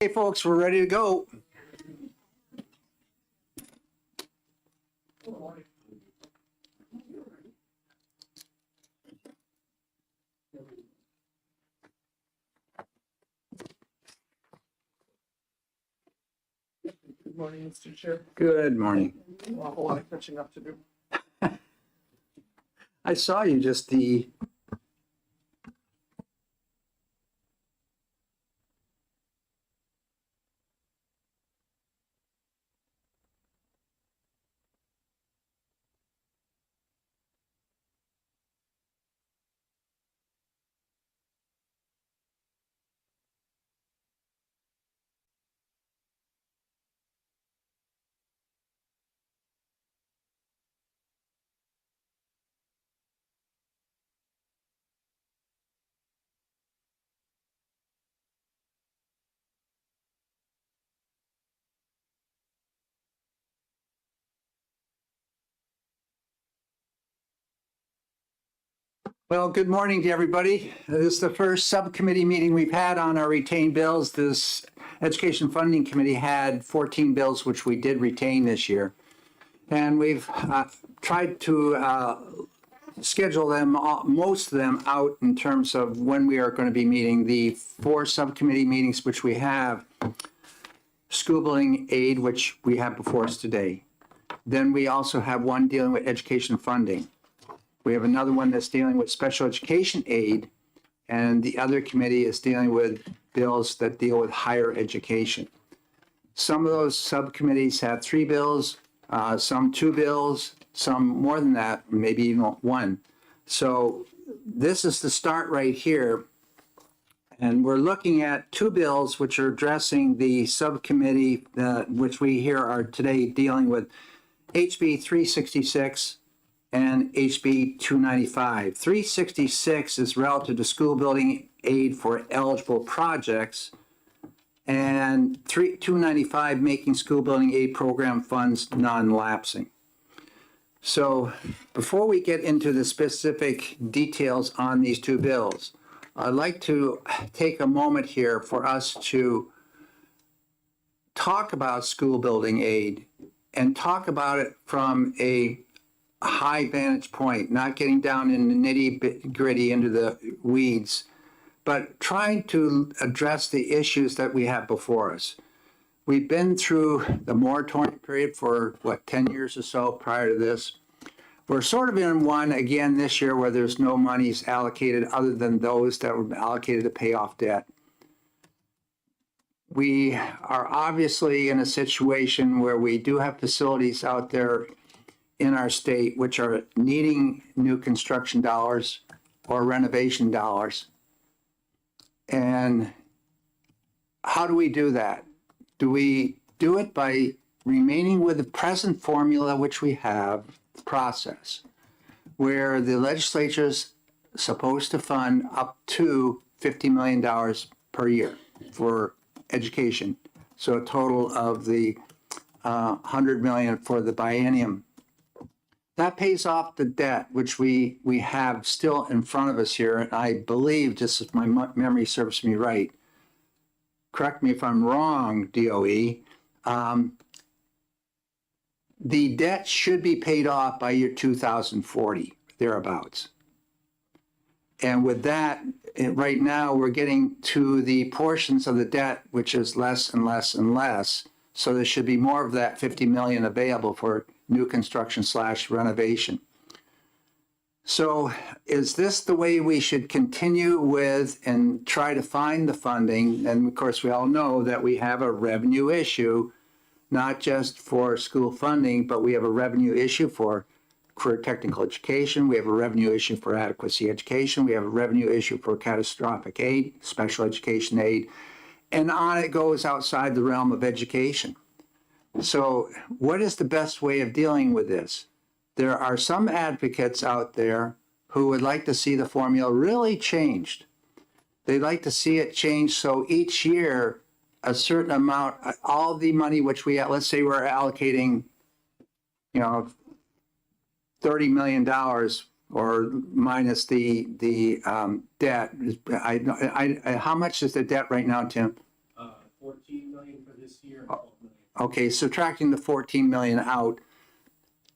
Hey, folks, we're ready to go. Good morning, Mr. Chair. Good morning. A lot of catching up to do. I saw you just the. Well, good morning to everybody. This is the first subcommittee meeting we've had on our retained bills. This Education Funding Committee had 14 bills, which we did retain this year. And we've tried to schedule them, most of them out in terms of when we are going to be meeting. The 4 subcommittee meetings, which we have, school building aid, which we have before us today. Then we also have one dealing with education funding. We have another one that's dealing with special education aid, and the other committee is dealing with bills that deal with higher education. Some of those subcommittees have 3 bills, some 2 bills, some more than that, maybe even 1. So this is the start right here. And we're looking at 2 bills which are addressing the subcommittee, which we here are today dealing with, HB 366 and HB 295. 366 is relative to school building aid for eligible projects, and 295 making school building aid program funds non-lapsing. So before we get into the specific details on these 2 bills, I'd like to take a moment here for us to talk about school building aid and talk about it from a high vantage point, not getting down in the nitty gritty into the weeds, but trying to address the issues that we have before us. We've been through the moratorium period for 10 years or so prior to this. We're sort of in one again this year where there's no monies allocated other than those that were allocated to pay off debt. We are obviously in a situation where we do have facilities out there in our state which are needing new construction dollars or renovation dollars. And how do we do that? Do we do it by remaining with the present formula which we have, process, where the legislature's supposed to fund up to $50 million per year for education? So a total of the $100 million for the biennium. That pays off the debt, which we have still in front of us here. And I believe, just if my memory serves me right, correct me if I'm wrong, DOE, the debt should be paid off by year 2040, thereabouts. And with that, right now, we're getting to the portions of the debt, which is less and less and less. So there should be more of that 50 million available for new construction / renovation. So is this the way we should continue with and try to find the funding? And of course, we all know that we have a revenue issue, not just for school funding, but we have a revenue issue for technical education. We have a revenue issue for adequacy education. We have a revenue issue for catastrophic aid, special education aid, and on it goes outside the realm of education. So what is the best way of dealing with this? There are some advocates out there who would like to see the formula really changed. They'd like to see it changed so each year a certain amount, all the money which we, let's say we're allocating, $30 million or minus the debt. How much is the debt right now, Tim? 14 Okay, subtracting the 14 million out,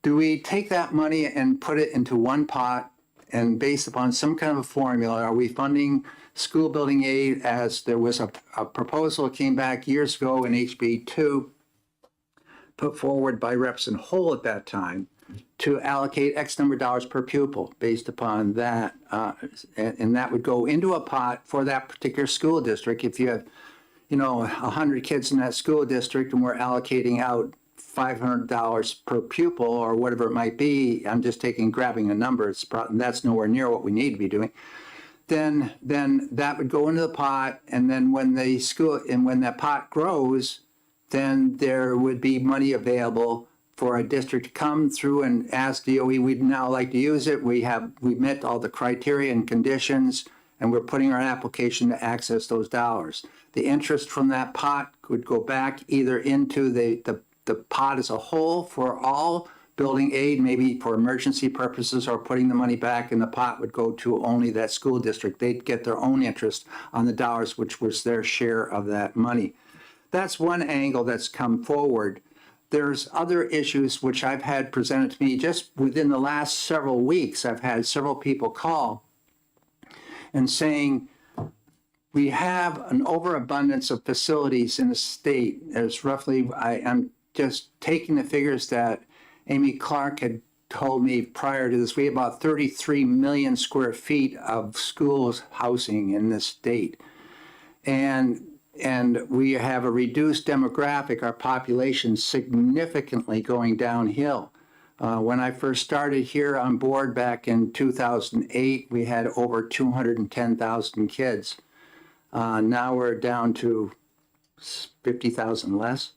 do we take that money and put it into one pot and based upon some kind of a formula, are we funding school building aid as there was a proposal that came back years ago in HB2 put forward by Representative Hull at that time to allocate X number of dollars per pupil based upon that. And that would go into a pot for that particular school district. If you have, 100 kids in that school district and we're allocating out $500 per pupil or whatever it might be, I'm just grabbing a number, that's nowhere near what we need to be doing. Then that would go into the pot, and then when that pot grows, then there would be money available for a district to come through and ask DOE, we'd now like to use it. We met all the criteria and conditions, and we're putting our application to access those dollars. The interest from that pot could go back either into the pot as a whole for all building aid, maybe for emergency purposes, or putting the money back in the pot would go to only that school district. They'd get their own interest on the dollars, which was their share of that money. That's one angle that's come forward. There's other issues which I've had presented to me just within the last several weeks. I've had several people call and saying, we have an overabundance of facilities in the state. There's roughly, I'm just taking the figures that Amy Clark had told me prior to this, we have about 33 million square feet of schools housing in this state. And we have a reduced demographic, our population significantly going downhill. When I first started here on board back in 2008, we had over 210,000 kids. Now we're down to 50,000 less.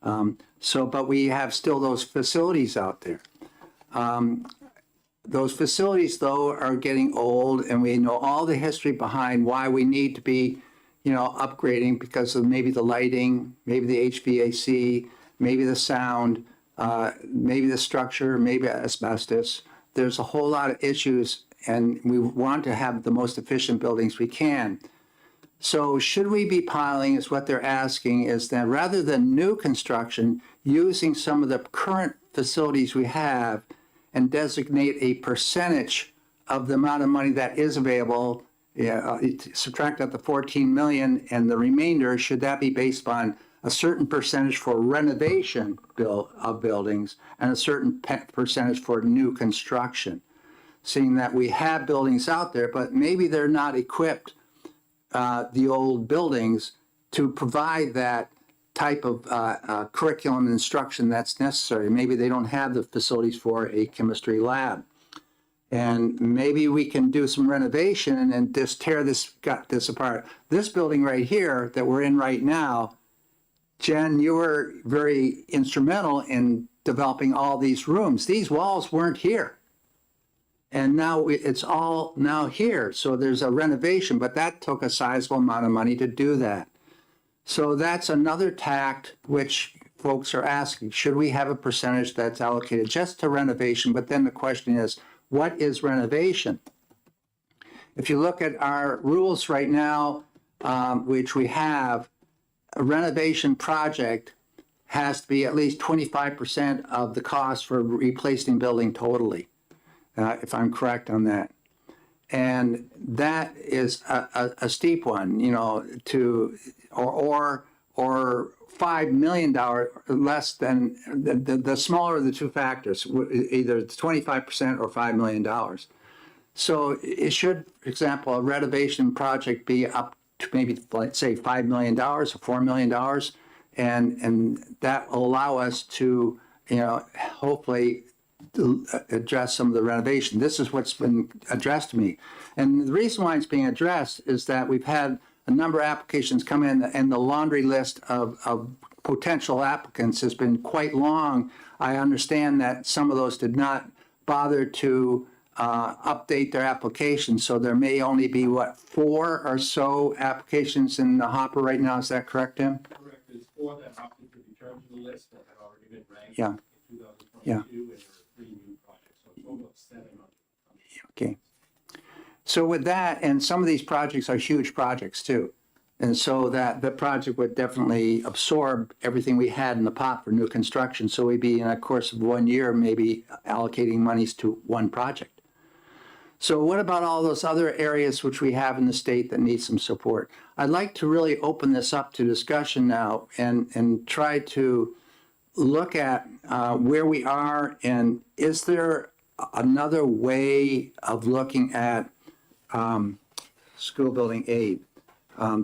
But we have still those facilities out there. Those facilities, though, are getting old, and we know all the history behind why we need to be, upgrading because of maybe the lighting, maybe the HVAC, maybe the sound, maybe the structure, maybe asbestos. There's a whole lot of issues, and we want to have the most efficient buildings we can. So should we be piling, is what they're asking, is that rather than new construction, using some of the current facilities we have and designate a percentage of the amount of money that is available, subtract out the 14 million, and the remainder, should that be based on a certain percentage for renovation of buildings and a certain percentage for new construction, seeing that we have buildings out there, but maybe they're not equipped, the old buildings, to provide that type of curriculum and instruction that's necessary. Maybe they don't have the facilities for a chemistry lab. And maybe we can do some renovation and just tear this apart. This building right here that we're in right now, Jen, you were very instrumental in developing all these rooms. These walls weren't here. And now it's all now here. So there's a renovation, but that took a sizable amount of money to do that. So that's another tact which folks are asking, should we have a percentage that's allocated just to renovation? But then the question is, what is renovation? If you look at our rules right now, which we have, a renovation project has to be at least 25% of the cost for replacing building totally, if I'm correct on that. And that is a steep one, or $5 million less than the smaller of the two factors, either it's 25% or $5 million. So it should, for example, a renovation project be up to maybe, let's say, $5 million or $4 million, and that will allow us to, hopefully address some of the renovation. This is what's been addressed to me. And the reason why it's being addressed is that we've had a number of applications come in, and the laundry list of potential applicants has been quite long. I understand that some of those did not bother to update their application, so there may only be, 4 or so applications in the hopper right now. Is that correct, Tim? Correct. There's 4 that opted to return to the list that had already been ranked Yeah. in 2022, Yeah. and there were 3 new projects, so a total of 7 on the Okay. So with that, and some of these projects are huge projects too. And so that the project would definitely absorb everything we had in the pot for new construction. So we'd be in a course of 1 year, maybe allocating monies to one project. So what about all those other areas which we have in the state that need some support? I'd like to really open this up to discussion now and try to look at where we are, and is there another way of looking at school building aid?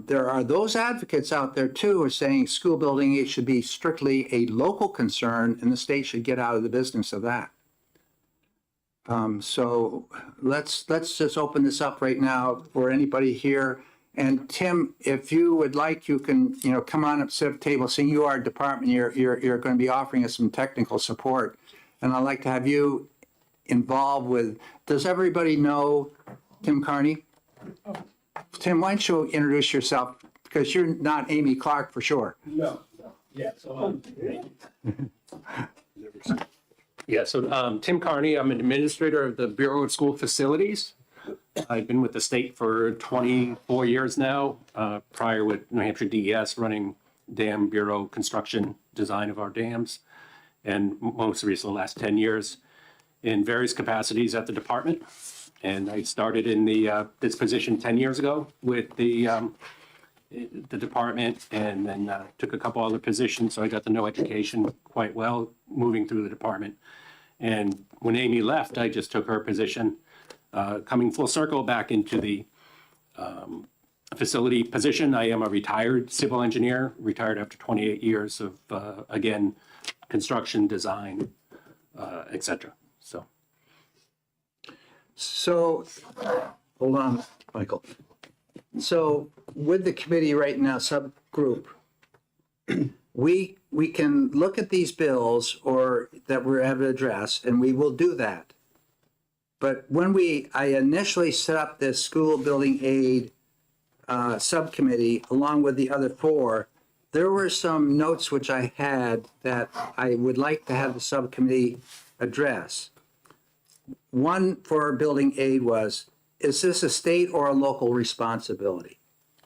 There are those advocates out there too who are saying school building aid should be strictly a local concern and the state should get out of the business of that. So let's just open this up right now for anybody here. And Tim, if you would like, you can, come on up, sit at the table, seeing you are a department, you're going to be offering us some technical support. And I'd like to have you involved with, does everybody know Tim Carney? Tim, why don't you introduce yourself, because you're not Amy Clark for sure. No. Yeah, so, Tim Carney, I'm an administrator of the Bureau of School Facilities. I've been with the state for 24 years now, prior with New Hampshire DES, running dam bureau construction design of our dams, and most recently the last 10 years in various capacities at the department. And I started in this position 10 years ago with the department, and then took a couple other positions, so I got to know education quite well moving through the department. And when Amy left, I just took her position, coming full circle back into the facility position. I am a retired civil engineer, retired after 28 years of, again, construction, design, et cetera. So, hold on, Michael. So with the committee right now, subgroup, we can look at these bills or that we have to address, and we will do that. But when I initially set up this school building aid subcommittee, along with the other four, there were some notes which I had that I would like to have the subcommittee address. One for building aid was, is this a state or a local responsibility?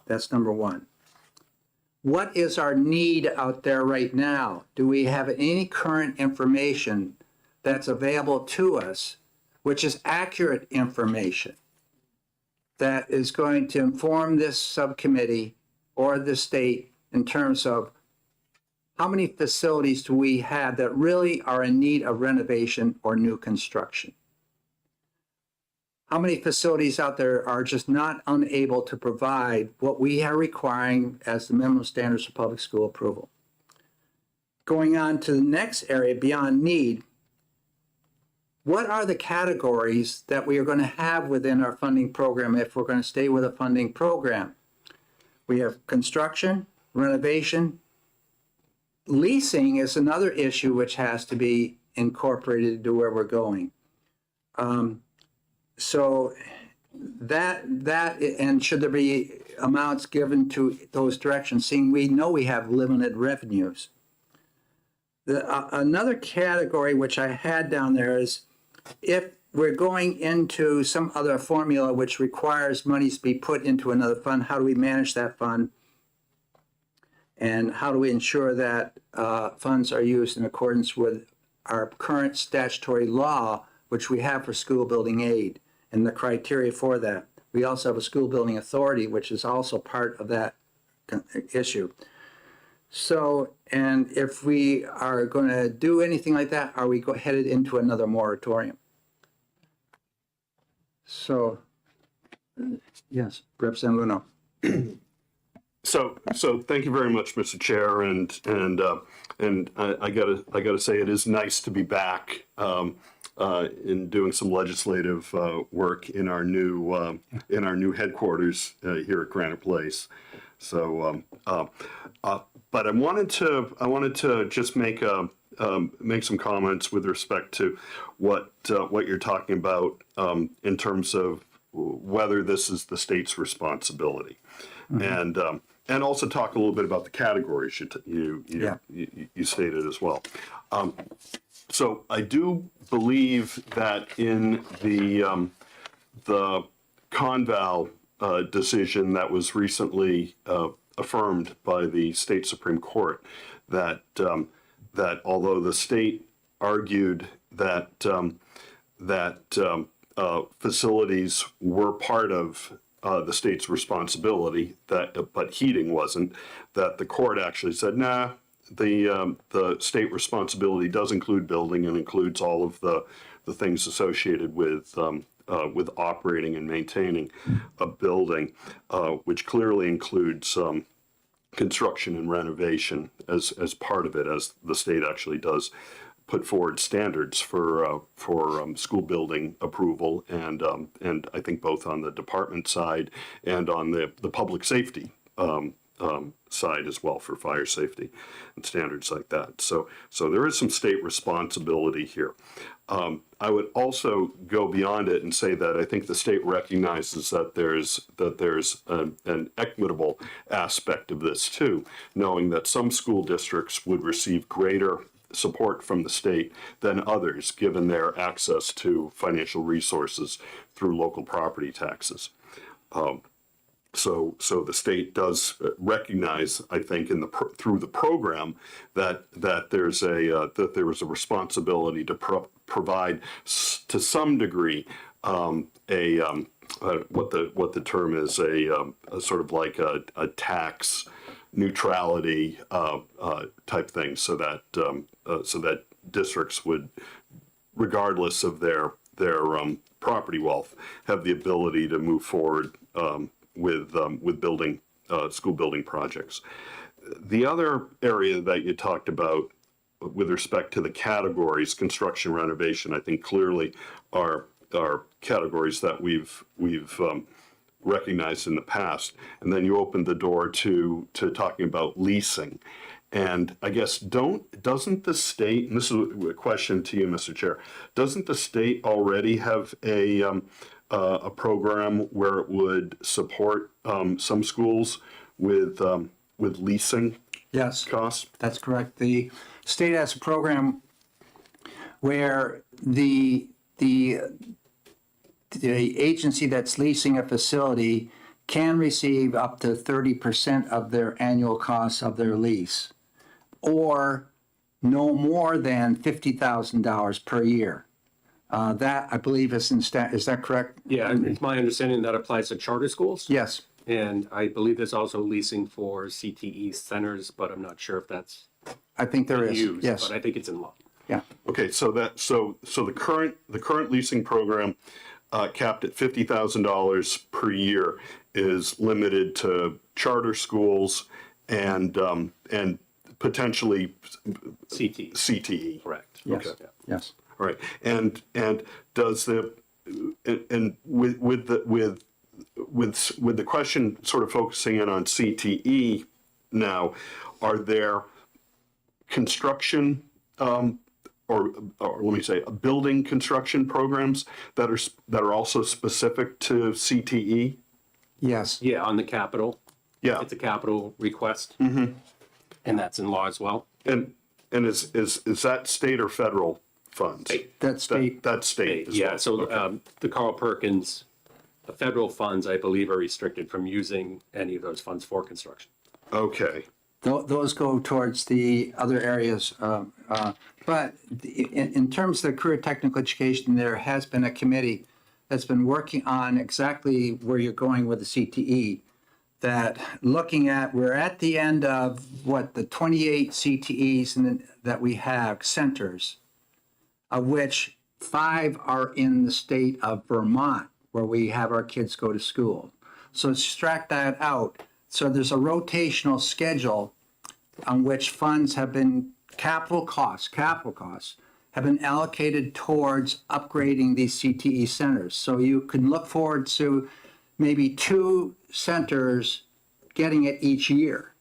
That's number one. What is our need out there right now? Do we have any current information that's available to us, which is accurate information that is going to inform this subcommittee or the state in terms of how many facilities do we have that really are in need of renovation or new construction? How many facilities out there are just not unable to provide what we are requiring as the minimum standards of public school approval? Going on to the next area beyond need, what are the categories that we are going to have within our funding program if we're going to stay with a funding program? We have construction, renovation. Leasing is another issue which has to be incorporated to where we're going. So that and should there be amounts given to those directions, seeing we know we have limited revenues. Another category which I had down there is if we're going into some other formula which requires monies to be put into another fund, how do we manage that fund? And how do we ensure that funds are used in accordance with our current statutory law, which we have for school building aid, and the criteria for that? We also have a school building authority, which is also part of that issue. So, and if we are going to do anything like that, are we headed into another moratorium? So, yes, Representative Luno. So thank you very much, Mr. Chair, and I gotta say it is nice to be back in doing some legislative work in our new headquarters here at Granite Place. So, but I wanted to just make some comments with respect to what you're talking about in terms of whether this is the state's responsibility. Mm-hmm. And also talk a little bit about the categories you stated as well. So I do believe that in the Conval decision that was recently affirmed by the state Supreme Court that that although the state argued that facilities were part of the state's responsibility, but heating wasn't, that the court actually said, nah, the state responsibility does include building and includes all of the things associated with operating and maintaining a building, which clearly includes construction and renovation as part of it, as the state actually does put forward standards for school building approval, and I think both on the department side and on the public safety side as well, for fire safety and standards like that. So there is some state responsibility here. I would also go beyond it and say that I think the state recognizes that there's an equitable aspect of this too, knowing that some school districts would receive greater support from the state than others, given their access to financial resources through local property taxes. So the state does recognize, I think, through the program that there's that there is a responsibility to provide to some degree what the term is, a sort of like a tax neutrality type thing, so that districts would, regardless of their property wealth, have the ability to move forward with building school building projects. The other area that you talked about with respect to the categories, construction, renovation, I think clearly are categories that we've recognized in the past. And then you opened the door to talking about leasing. And I guess doesn't the state, and this is a question to you, Mr. Chair, doesn't the state already have a program where it would support some schools with leasing Yes, costs? that's correct. The state has a program where the agency that's leasing a facility can receive up to 30% of their annual costs of their lease, or no more than $50,000 per year. That, I believe, is in is that correct? Yeah, and it's my understanding that applies to charter schools. Yes, And I believe there's also leasing for CTE centers, but I'm not sure if that's I think there is. used. Yes, But I think it's in law. yeah. Okay, so the current leasing program, capped at $50,000 per year, is limited to charter schools and potentially CTE, CTE. correct. Yes, Okay. yes. All right, and does the with the question sort of focusing in on CTE now, are there construction or let me say building construction programs that are also specific to CTE? Yes, Yeah, on the capital. Yeah, It's a capital request. And that's in law as well. and is that state or federal funds? that's state. That's state as Yeah, well. so Okay. the Carl Perkins, the federal funds, I believe, are restricted from using any of those funds for construction. Okay. Those go towards the other areas. But in terms of the career technical education, there has been a committee that's been working on exactly where you're going with the CTE, that looking at, we're at the end of the 28 CTEs that we have, centers, of which 5 are in the state of Vermont, where we have our kids go to school. So extract that out. So there's a rotational schedule on which funds have been, capital costs have been allocated towards upgrading these CTE centers. So you can look forward to maybe 2 centers getting it each year.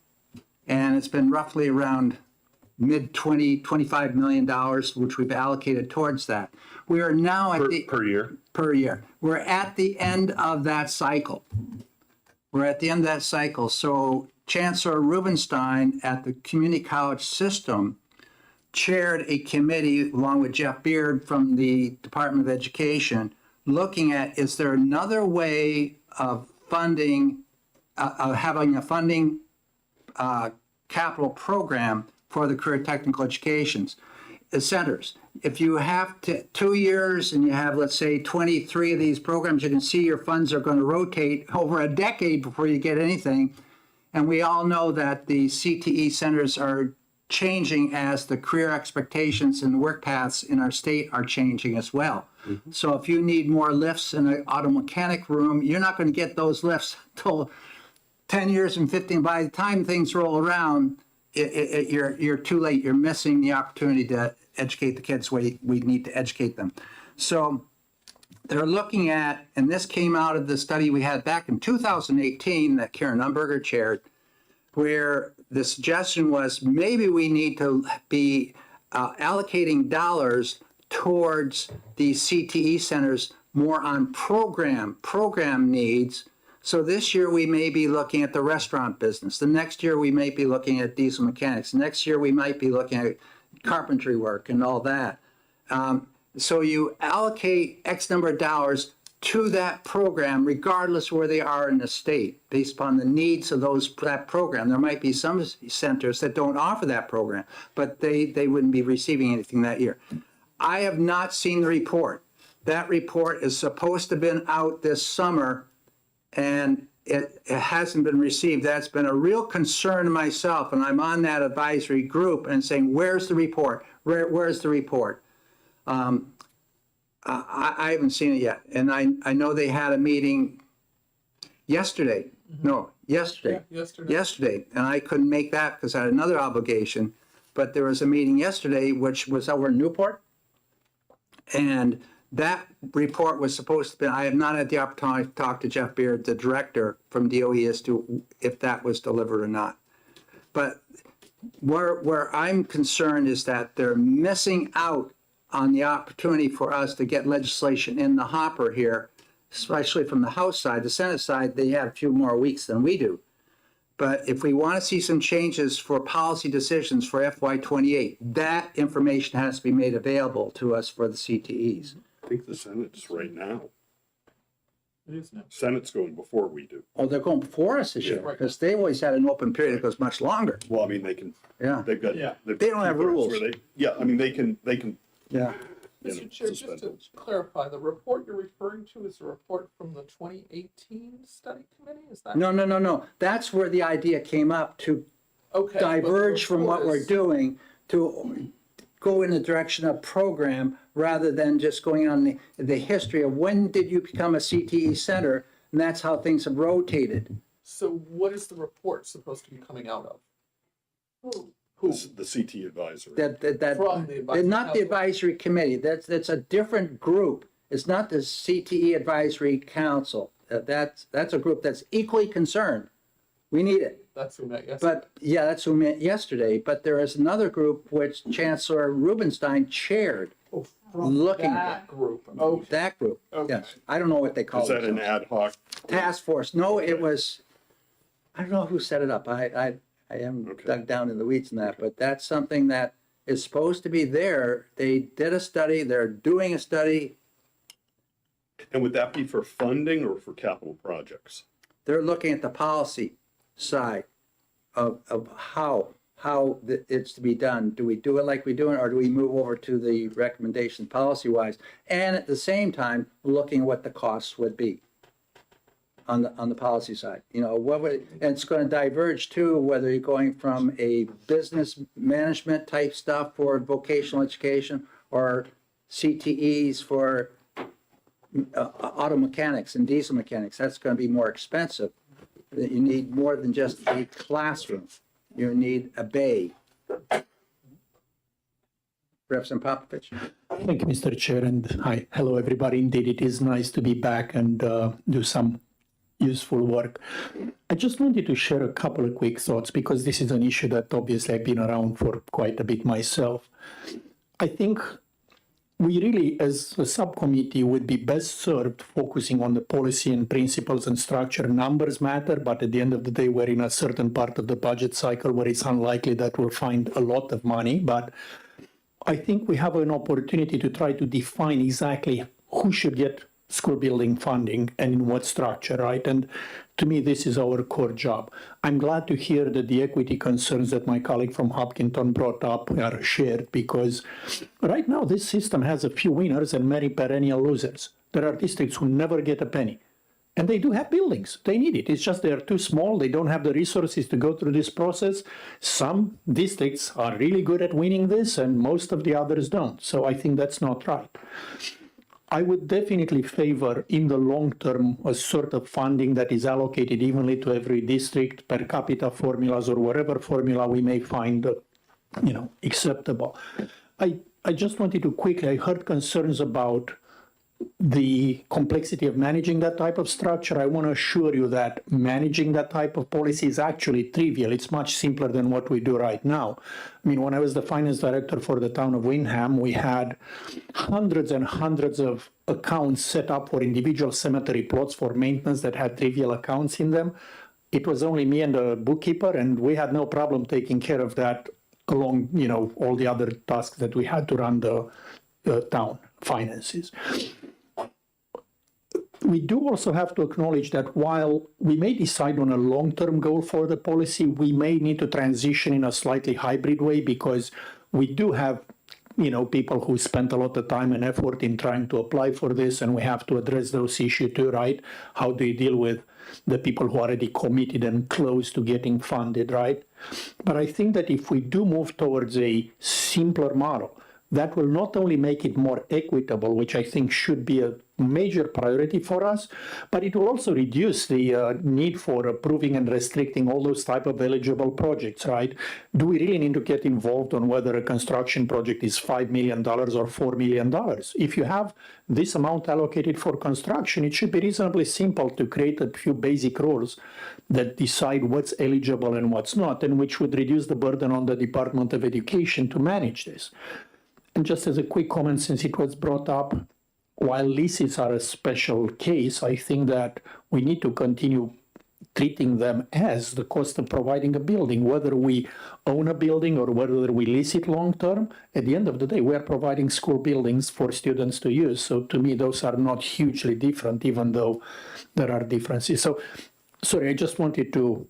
And it's been roughly around $25 million, which we've allocated towards that. We are now at Per year? per year. We're at the end of that cycle. So Chancellor Rubenstein at the community college system chaired a committee along with Jeff Beard from the Department of Education, looking at, is there another way of funding, having a funding capital program for the career technical educations centers. If you have 2 years and you have, let's say, 23 of these programs, you can see your funds are going to rotate over a decade before you get anything. And we all know that the CTE centers are changing as the career expectations and work paths in our state are changing as well. So if you need more lifts in an auto mechanic room, you're not going to get those lifts till 10 years and 15. By the time things roll around, you're too late. You're missing the opportunity to educate the kids the way we need to educate them. So they're looking at, and this came out of the study we had back in 2018 that Karen Umberger chaired, where the suggestion was maybe we need to be allocating dollars towards these CTE centers more on program needs. So this year we may be looking at the restaurant business. The next year we may be looking at diesel mechanics. Next year we might be looking at carpentry work and all that. So you allocate X number of dollars to that program, regardless where they are in the state, based upon the needs of that program. There might be some centers that don't offer that program, but they wouldn't be receiving anything that year. I have not seen the report. That report is supposed to have been out this summer, and it hasn't been received. That's been a real concern to myself, and I'm on that advisory group and saying, where's the report? Where's the report? I haven't seen it yet. And I know they had a meeting yesterday. No, yesterday. Yeah, yesterday. Yesterday. And I couldn't make that because I had another obligation. But there was a meeting yesterday, which was over in Newport. And that report was supposed to be, I have not had the opportunity to talk to Jeff Beard, the director from DOE, as to if that was delivered or not. But where I'm concerned is that they're missing out on the opportunity for us to get legislation in the hopper here, especially from the House side. The Senate side, they have a few more weeks than we do. But if we want to see some changes for policy decisions for FY28, that information has to be made available to us for the CTEs. I think the Senate's right now. It is now. Senate's going before we do. Oh, they're going before us this year, right. because they always had an open period that goes much longer. Well, I mean, they can, Yeah, they've got. Yeah. they've They don't have got rules. where yeah, I mean, they can, yeah. you know, Mr. Chair, just suspend to those. clarify, the report you're referring to is a report from the 2018 study committee? Is that? No. That's where the idea came up to Okay. but the diverge from what report we're is- doing to go in the direction of program rather than just going on the history of when did you become a CTE center, and that's how things have rotated. So what is the report supposed to be coming out of? Who? The CT advisory. That From the advisory not the council. advisory committee. That's a different group. It's not the CTE advisory council. That's a group that's equally concerned. We need it. That's who met yesterday. But yeah, that's who met yesterday. But there is another group which Chancellor Rubenstein chaired. Oh, from looking that group. Okay. That group. Okay. Yes. I don't know what they call Is it. that an ad hoc? Task force. No, it was, I don't know who set it up. I am Okay. dug down in the weeds in that, but that's something that is supposed to be there. They did a study. They're doing a study. And would that be for funding or for capital projects? They're looking at the policy side of how it's to be done. Do we do it like we do it, or do we move over to the recommendations policy-wise? And at the same time, looking at what the costs would be on the policy side. You know, what would, and it's going to diverge too, whether you're going from a business management type stuff for vocational education or CTEs for auto mechanics and diesel mechanics. That's going to be more expensive. You need more than just a classroom. You need a bay. Representative Popovich. Thank you, Mr. Chair, and hi, hello, everybody. Indeed, it is nice to be back and do some useful work. I just wanted to share a couple of quick thoughts because this is an issue that obviously I've been around for quite a bit myself. I think we really, as a subcommittee, would be best served focusing on the policy and principles and structure. Numbers matter, but at the end of the day, we're in a certain part of the budget cycle where it's unlikely that we'll find a lot of money. But I think we have an opportunity to try to define exactly who should get school building funding and in what structure, right? And to me, this is our core job. I'm glad to hear that the equity concerns that my colleague from Hopkinton brought up are shared, because right now this system has a few winners and many perennial losers. There are districts who never get a penny. And they do have buildings. They need it. It's just they're too small. They don't have the resources to go through this process. Some districts are really good at winning this, and most of the others don't. So I think that's not right. I would definitely favor, in the long term, a sort of funding that is allocated evenly to every district, per capita formulas, or whatever formula we may find, acceptable. I just wanted to quickly, I heard concerns about the complexity of managing that type of structure. I want to assure you that managing that type of policy is actually trivial. It's much simpler than what we do right now. I mean, when I was the finance director for the town of Windham, we had hundreds and hundreds of accounts set up for individual cemetery plots for maintenance that had trivial accounts in them. It was only me and the bookkeeper, and we had no problem taking care of that along, all the other tasks that we had to run the town finances. We do also have to acknowledge that while we may decide on a long-term goal for the policy, we may need to transition in a slightly hybrid way, because we do have, people who spent a lot of time and effort in trying to apply for this, and we have to address those issues too, right? How do you deal with the people who are already committed and close to getting funded, right? But I think that if we do move towards a simpler model, that will not only make it more equitable, which I think should be a major priority for us, but it will also reduce the need for approving and restricting all those type of eligible projects, right? Do we really need to get involved on whether a construction project is $5 million or $4 million? If you have this amount allocated for construction, it should be reasonably simple to create a few basic rules that decide what's eligible and what's not, and which would reduce the burden on the Department of Education to manage this. And just as a quick comment, since it was brought up, while leases are a special case, I think that we need to continue treating them as the cost of providing a building, whether we own a building or whether we lease it long term. At the end of the day, we are providing school buildings for students to use. So to me, those are not hugely different, even though there are differences. So sorry, I just wanted to,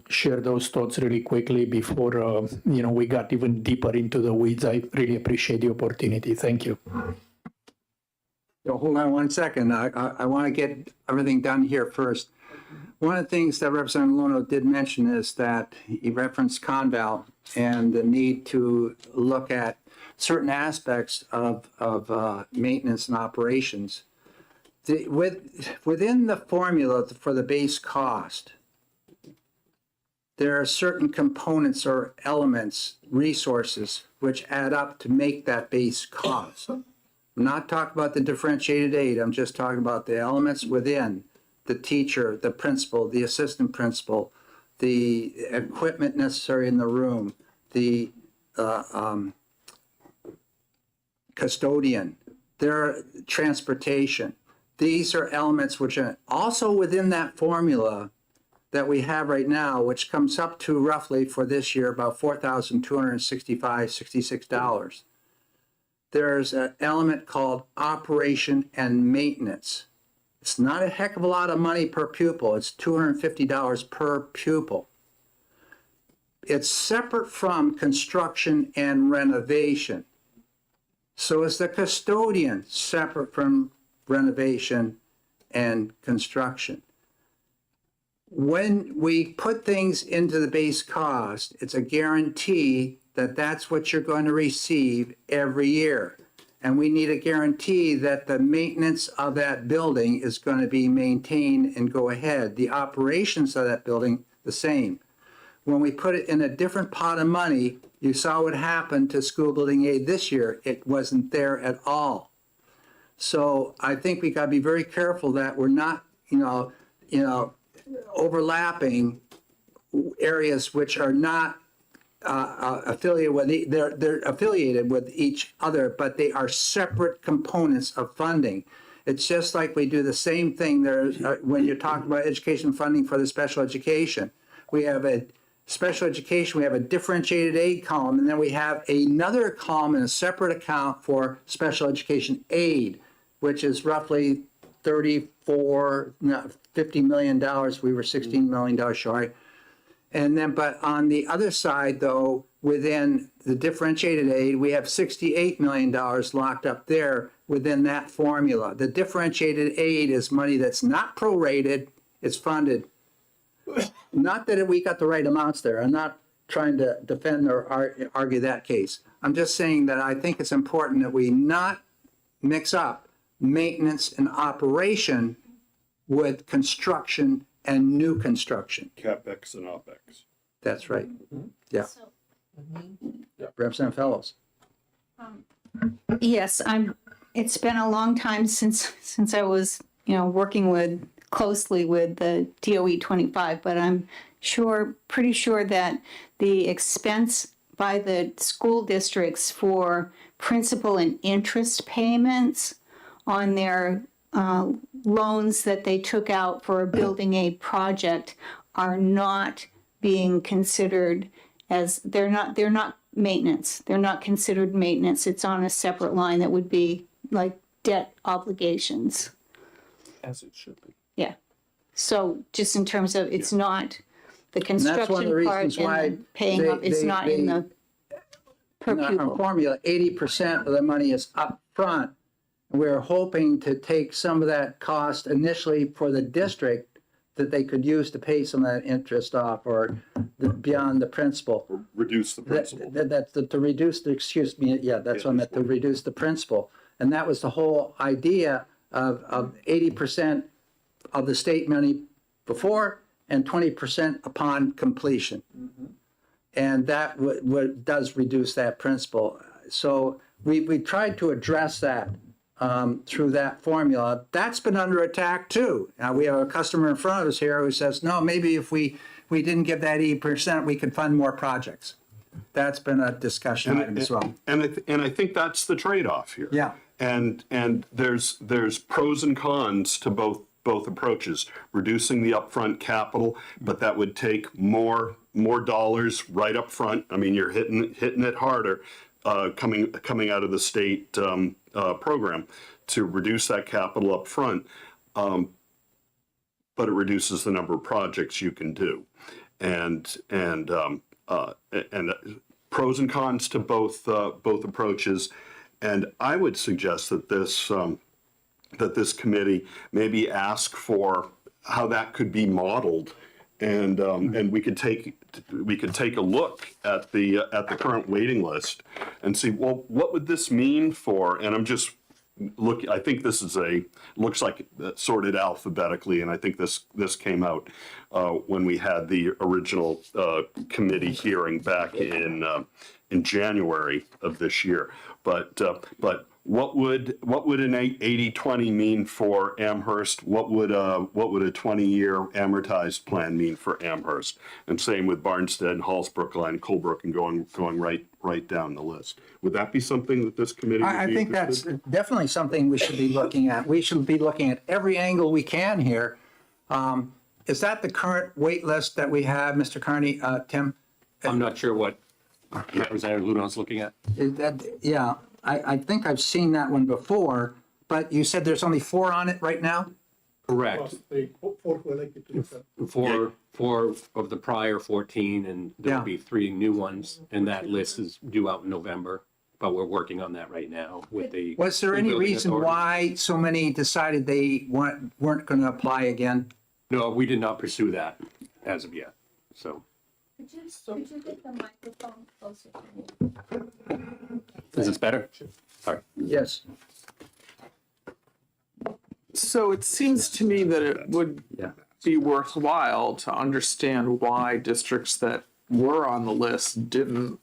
share those thoughts really quickly before, we got even deeper into the weeds. I really appreciate the opportunity. Thank you. Hold on one second. I want to get everything done here first. One of the things that Representative Luno did mention is that he referenced Conval and the need to look at certain aspects of maintenance and operations. Within the formula for the base cost, there are certain components or elements, resources, which add up to make that base cost. I'm not talking about the differentiated aid. I'm just talking about the elements within: the teacher, the principal, the assistant principal, the equipment necessary in the room, the custodian, their transportation. These are elements which are also within that formula that we have right now, which comes up to roughly for this year about $4,266. There's an element called operation and maintenance. It's not a heck of a lot of money per pupil. It's $250 per pupil. It's separate from construction and renovation. So is the custodian separate from renovation and construction. When we put things into the base cost, it's a guarantee that that's what you're going to receive every year. And we need a guarantee that the maintenance of that building is going to be maintained and go ahead. The operations of that building, the same. When we put it in a different pot of money, you saw what happened to school building aid this year. It wasn't there at all. So I think we got to be very careful that we're not, overlapping areas which are not affiliated with. They're affiliated with each other, but they are separate components of funding. It's just like we do the same thing there when you're talking about education funding for the special education. We have a special education, we have a differentiated aid column, and then we have another column in a separate account for special education aid, which is roughly $50 million. We were $16 million short. And then, but on the other side, though, within the differentiated aid, we have $68 million locked up there within that formula. The differentiated aid is money that's not prorated, it's funded. Not that we got the right amounts there. I'm not trying to defend or argue that case. I'm just saying that I think it's important that we not mix up maintenance and operation with construction and new construction. CapEx and OpEx. That's right. Yeah. Representative Fellows. Yes, it's been a long time since I was, working closely with the DOE 25, but I'm pretty sure that the expense by the school districts for principal and interest payments on their loans that they took out for a building aid project are not being considered as, they're not maintenance. They're not considered maintenance. It's on a separate line that would be like debt obligations. As it should be. Yeah. So just in terms of, it's not the that's one of the construction part reasons and why the paying up, it's not in the per In our pupil. formula, 80% of the money is up front. We're hoping to take some of that cost initially for the district that they could use to pay some of that interest off or beyond the principal. Reduce the principal. That's to reduce the, excuse me, yeah, that's what I meant, to reduce the principal. And that was the whole idea of 80% of the state money before and 20% upon completion. And that does reduce that principal. So we tried to address that through that formula. That's been under attack too. Now we have a customer in front of us here who says, no, maybe if we didn't give that 80%, we could fund more projects. That's been a discussion item as well. And I think that's the trade-off here. Yeah. And there's pros and cons to both approaches. Reducing the upfront capital, but that would take more dollars right up front. I mean, you're hitting it harder coming out of the state program to reduce that capital up front. But it reduces the number of projects you can do, and pros and cons to both approaches. And I would suggest that this committee maybe ask for how that could be modeled, and we could take a look at the current waiting list and see, well, what would this mean for? And I'm just looking. I think this is looks like sorted alphabetically, and I think this came out when we had the original committee hearing back in January of this year. But what would an 80-20 mean for Amherst? What would a 20-year amortized plan mean for Amherst? And same with Barnstead, Hallsbrook Line, Colebrook, and going right down the list. Would that be something that this committee would I be think that's interested definitely something we should be looking at. We should be looking at every angle we can here. Is that the current wait list that we have, Mr. Carney, Tim? I'm not sure what Representative Ludo's looking at. Is that, yeah, I think I've seen that one before, but you said there's only 4 on it right now? Correct. Four of the prior 14, and there'll Yeah. be 3 new ones, and that list is due out in November. But we're working on that right now with the. Was there any building reason authority. why so many decided they weren't going to apply again? No, we did not pursue that as of yet, so. Could you get the microphone closer to me? Is this better? Sorry. Yes. So it seems to me that it would Yeah. be worthwhile to understand why districts that were on the list didn't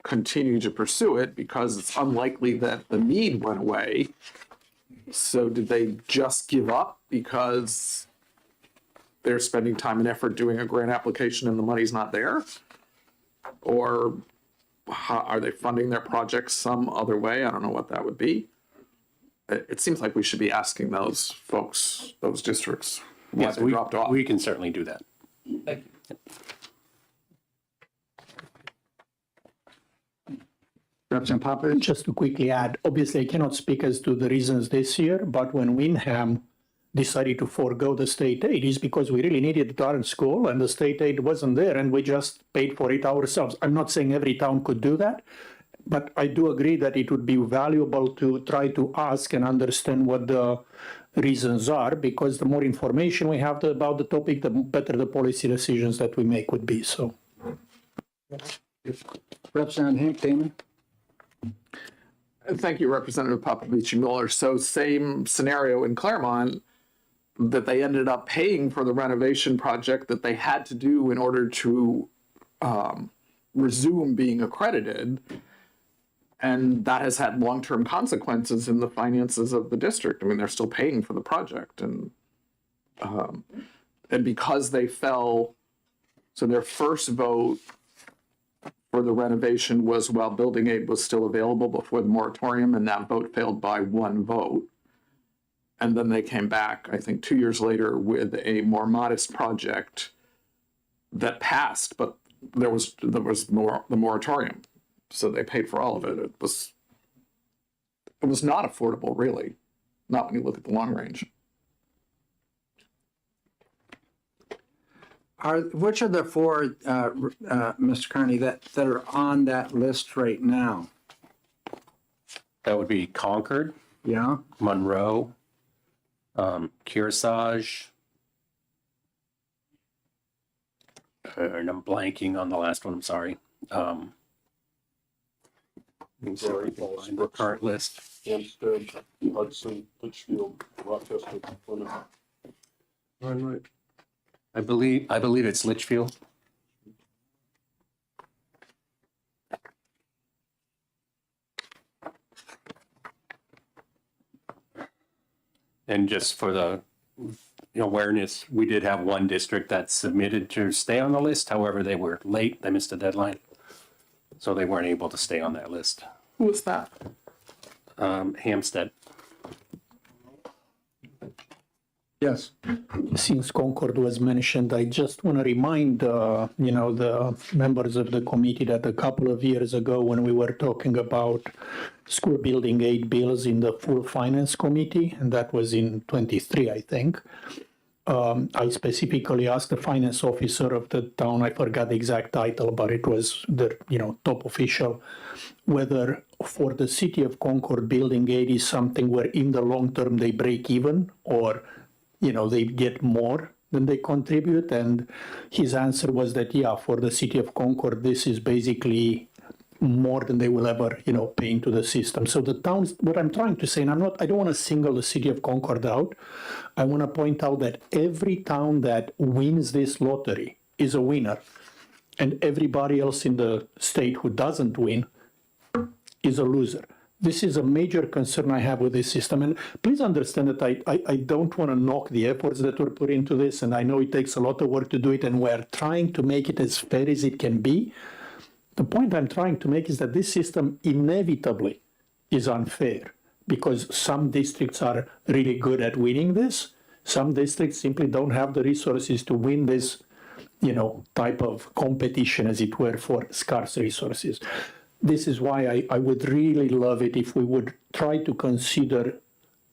continue to pursue it, because it's unlikely that the need went away. So did they just give up because they're spending time and effort doing a grant application and the money's not there? Or are they funding their projects some other way? I don't know what that would be. It seems like we should be asking those folks, those districts, why Yes, they dropped off. we can certainly do that. Thank you. Representative Popovich? Just to quickly add, obviously I cannot speak as to the reasons this year, but when Wyndham decided to forego the state aid is because we really needed the Tarrant School and the state aid wasn't there and we just paid for it ourselves. I'm not saying every town could do that, but I do agree that it would be valuable to try to ask and understand what the reasons are, because the more information we have about the topic, the better the policy decisions that we make would be. So. Representative Hank Damon? Thank you, Representative Popovich Miller. So same scenario in Claremont, that they ended up paying for the renovation project that they had to do in order to resume being accredited. And that has had long-term consequences in the finances of the district. I mean, they're still paying for the project. And because they fell, so their first vote for the renovation was while building aid was still available before the moratorium, and that vote failed by 1 vote. And then they came back, I think 2 years later, with a more modest project that passed, but there was more the moratorium. So they paid for all of it. It was not affordable, really, not when you look at the long range. Which are the 4, Mr. Carney, that are on that list right now? That would be Concord, Yeah? Monroe, Kearsarge, and I'm blanking on the last one, I'm sorry. I'm sorry, find the current list. Hampstead, Hudson, Litchfield, Rochester, Plymouth. I believe it's Litchfield. And just for the awareness, we did have one district that submitted to stay on the list. However, they were late. They missed the deadline. So they weren't able to stay on that list. Who was that? Hampstead. Yes. Since Concord was mentioned, I just want to remind, the members of the committee that a couple of years ago when we were talking about school building aid bills in the full finance committee, and that was in 23, I think, I specifically asked the finance officer of the town, I forgot the exact title, but it was the, top official, whether for the city of Concord building aid is something where in the long term they break even or they get more than they contribute. And his answer was that, yeah, for the city of Concord, this is basically more than they will ever, pay into the system. So the towns, what I'm trying to say, and I don't want to single the city of Concord out. I want to point out that every town that wins this lottery is a winner. And everybody else in the state who doesn't win is a loser. This is a major concern I have with this system. And please understand that I don't want to knock the efforts that were put into this. And I know it takes a lot of work to do it, and we're trying to make it as fair as it can be. The point I'm trying to make is that this system inevitably is unfair because some districts are really good at winning this. Some districts simply don't have the resources to win this, type of competition, as it were, for scarce resources. This is why I would really love it if we would try to consider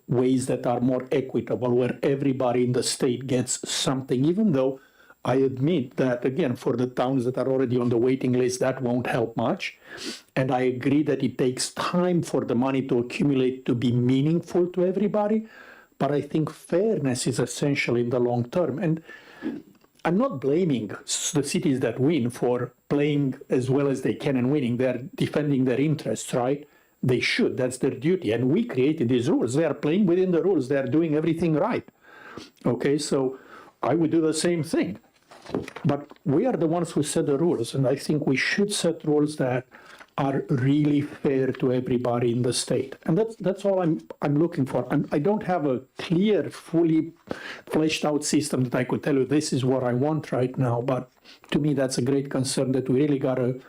ways that are more equitable, where everybody in the state gets something, even though I admit that, again, for the towns that are already on the waiting list, that won't help much. And I agree that it takes time for the money to accumulate to be meaningful to everybody. But I think fairness is essential in the long term. And I'm not blaming the cities that win for playing as well as they can and winning. They're defending their interests, right? They should. That's their duty. And we created these rules. They are playing within the rules. They are doing everything right. Okay, so I would do the same thing. But we are the ones who set the rules. And I think we should set rules that are really fair to everybody in the state. And that's all I'm looking for. I don't have a clear, fully fleshed out system that I could tell you this is what I want right now. But to me, that's a great concern that we really got to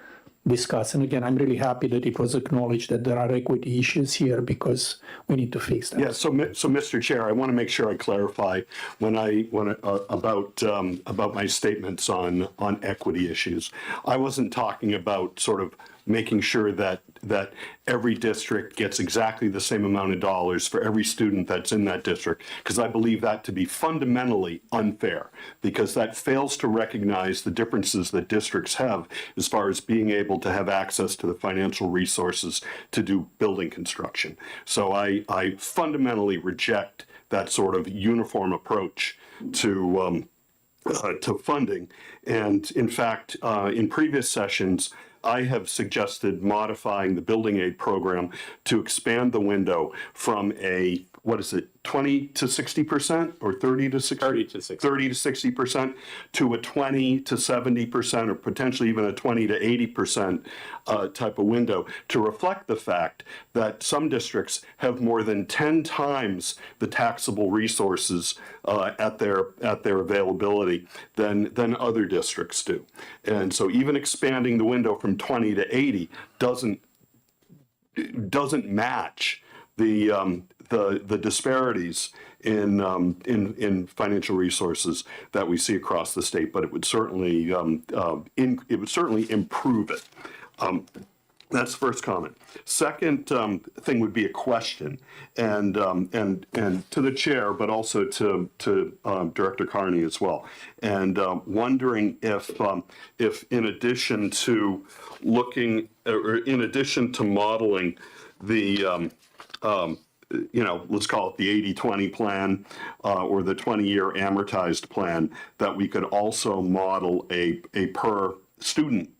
discuss. And again, I'm really happy that it was acknowledged that there are equity issues here because we need to fix that. Yeah, so Mr. Chair, I want to make sure I clarify about my statements on equity issues. I wasn't talking about sort of making sure that that every district gets exactly the same amount of dollars for every student that's in that district, because I believe that to be fundamentally unfair, because that fails to recognize the differences that districts have as far as being able to have access to the financial resources to do building construction. So I fundamentally reject that sort of uniform approach to funding. And in fact, in previous sessions, I have suggested modifying the building aid program to expand the window from a, 20 to 60% or 30 to 60? 30 to 60. 30 to 60% to a 20 to 70% or potentially even a 20 to 80% type of window to reflect the fact that some districts have more than 10 times the taxable resources at their availability than other districts do. And so even expanding the window from 20 to 80 doesn't match the disparities in financial resources that we see across the state, but it would certainly improve it. That's the first comment. Second thing would be a question, and to the chair, but also to Director Carney as well, and wondering if in addition to looking, or in addition to modeling the let's call it the 80-20 plan or the 20-year amortized plan, that we could also model a per student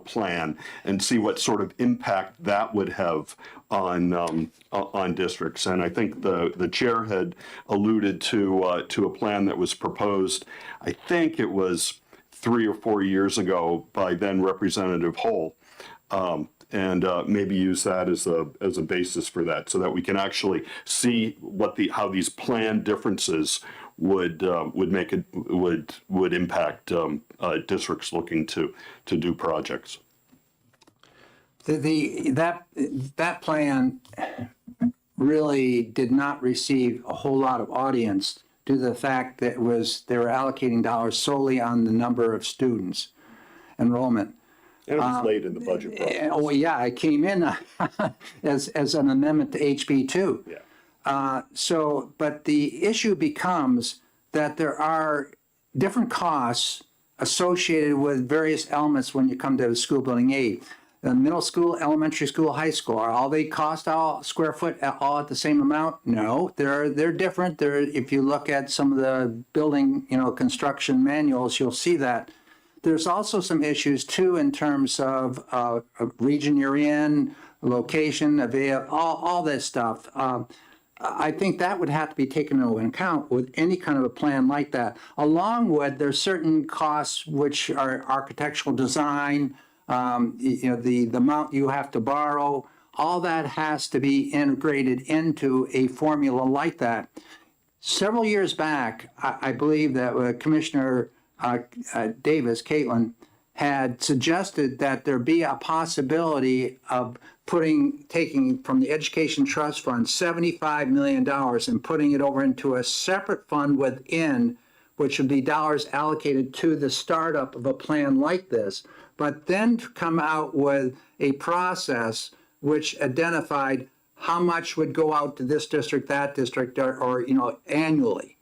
plan and see what sort of impact that would have on districts. And I think the chair had alluded to a plan that was proposed, I think it was 3 or 4 years ago by then Representative Hull. And maybe use that as a basis for that, so that we can actually see how these plan differences would impact districts looking to do projects. That plan really did not receive a whole lot of audience due to the fact that they were allocating dollars solely on the number of students, enrollment. And it was late in the budget process. Oh, yeah, it came in as an amendment to HB 2. Yeah. But the issue becomes that there are different costs associated with various elements when you come to school building aid. The middle school, elementary school, high school, are all they cost all square foot all at the same amount? No, they're different. If you look at some of the building, construction manuals, you'll see that. There's also some issues too in terms of region you're in, location, all this stuff. I think that would have to be taken into account with any kind of a plan like that. Along with, there's certain costs which are architectural design, the amount you have to borrow, all that has to be integrated into a formula like that. Several years back, I believe that Commissioner Davis, Caitlin, had suggested that there be a possibility of taking from the Education Trust Fund $75 million and putting it over into a separate fund within, which would be dollars allocated to the startup of a plan like this, but then to come out with a process which identified how much would go out to this district, that district, or annually.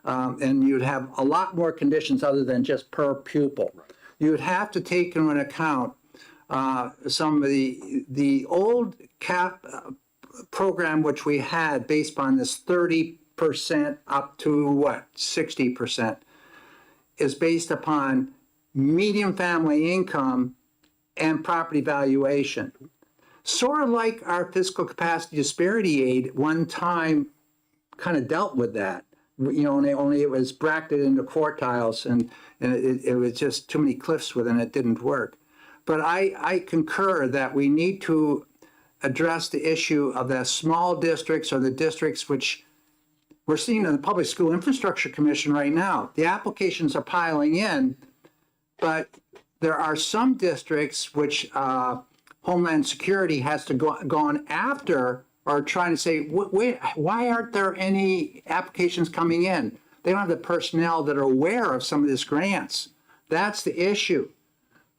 And you'd have a lot more conditions other than just per pupil. You would have to take into account some of the old cap program which we had based on this 30% up to 60% is based upon median family income and property valuation. Sort of like our fiscal capacity disparity aid one time kind of dealt with that. Only it was bracketed into quartiles, and it was just too many cliffs with it, and it didn't work. But I concur that we need to address the issue of the small districts or the districts which we're seeing in the Public School Infrastructure Commission right now. The applications are piling in, but there are some districts which Homeland Security has to go on after, or trying to say, why aren't there any applications coming in? They don't have the personnel that are aware of some of these grants. That's the issue.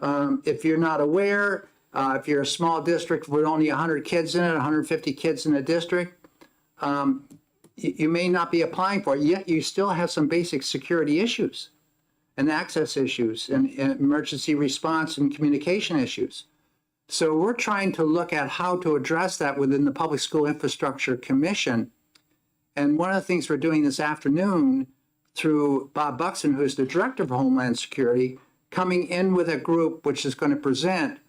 If you're not aware, If you're a small district with only 100 kids in it, 150 kids in a district, you may not be applying for it, yet you still have some basic security issues and access issues and emergency response and communication issues. So we're trying to look at how to address that within the Public School Infrastructure Commission. And one of the things we're doing this afternoon through Bob Buxton, who's the Director of Homeland Security, coming in with a group which is going to present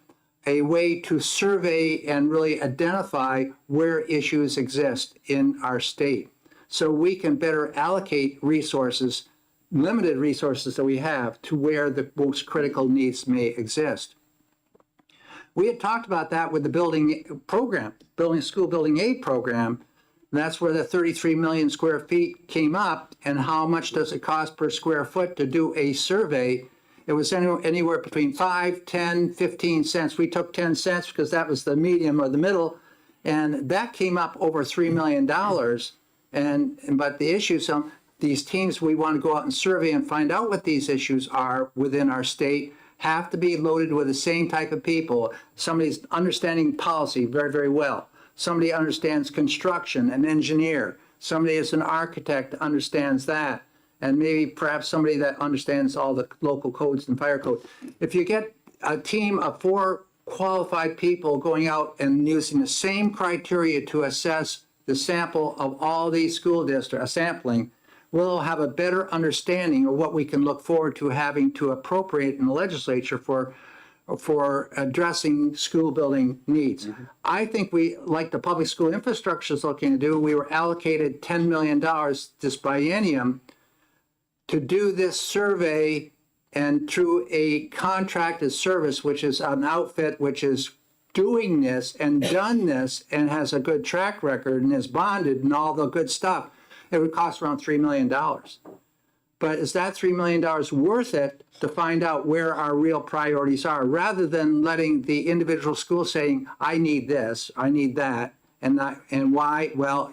a way to survey and really identify where issues exist in our state so we can better allocate resources, limited resources that we have, to where the most critical needs may exist. We had talked about that with the building program, school building aid program. That's where the 33 million square feet came up, and how much does it cost per square foot to do a survey? It was anywhere between 5, 10, 15 cents. We took 10 cents because that was the medium or the middle, and that came up over $3 million. But the issue, these teams we want to go out and survey and find out what these issues are within our state have to be loaded with the same type of people. Somebody's understanding policy very, very well. Somebody understands construction, an engineer. Somebody is an architect, understands that. And maybe perhaps somebody that understands all the local codes and fire code. If you get a team of 4 qualified people going out and using the same criteria to assess the sample of all these school districts, a sampling, we'll have a better understanding of what we can look forward to having to appropriate in the legislature for addressing school building needs. I think we, like the public school infrastructure is looking to do, we were allocated $10 million this biennium to do this survey, and through a contracted service, which is an outfit which is doing this and done this and has a good track record and is bonded and all the good stuff, it would cost around $3 million. But is that $3 million worth it to find out where our real priorities are, rather than letting the individual school saying, I need this, I need that, and why? Well,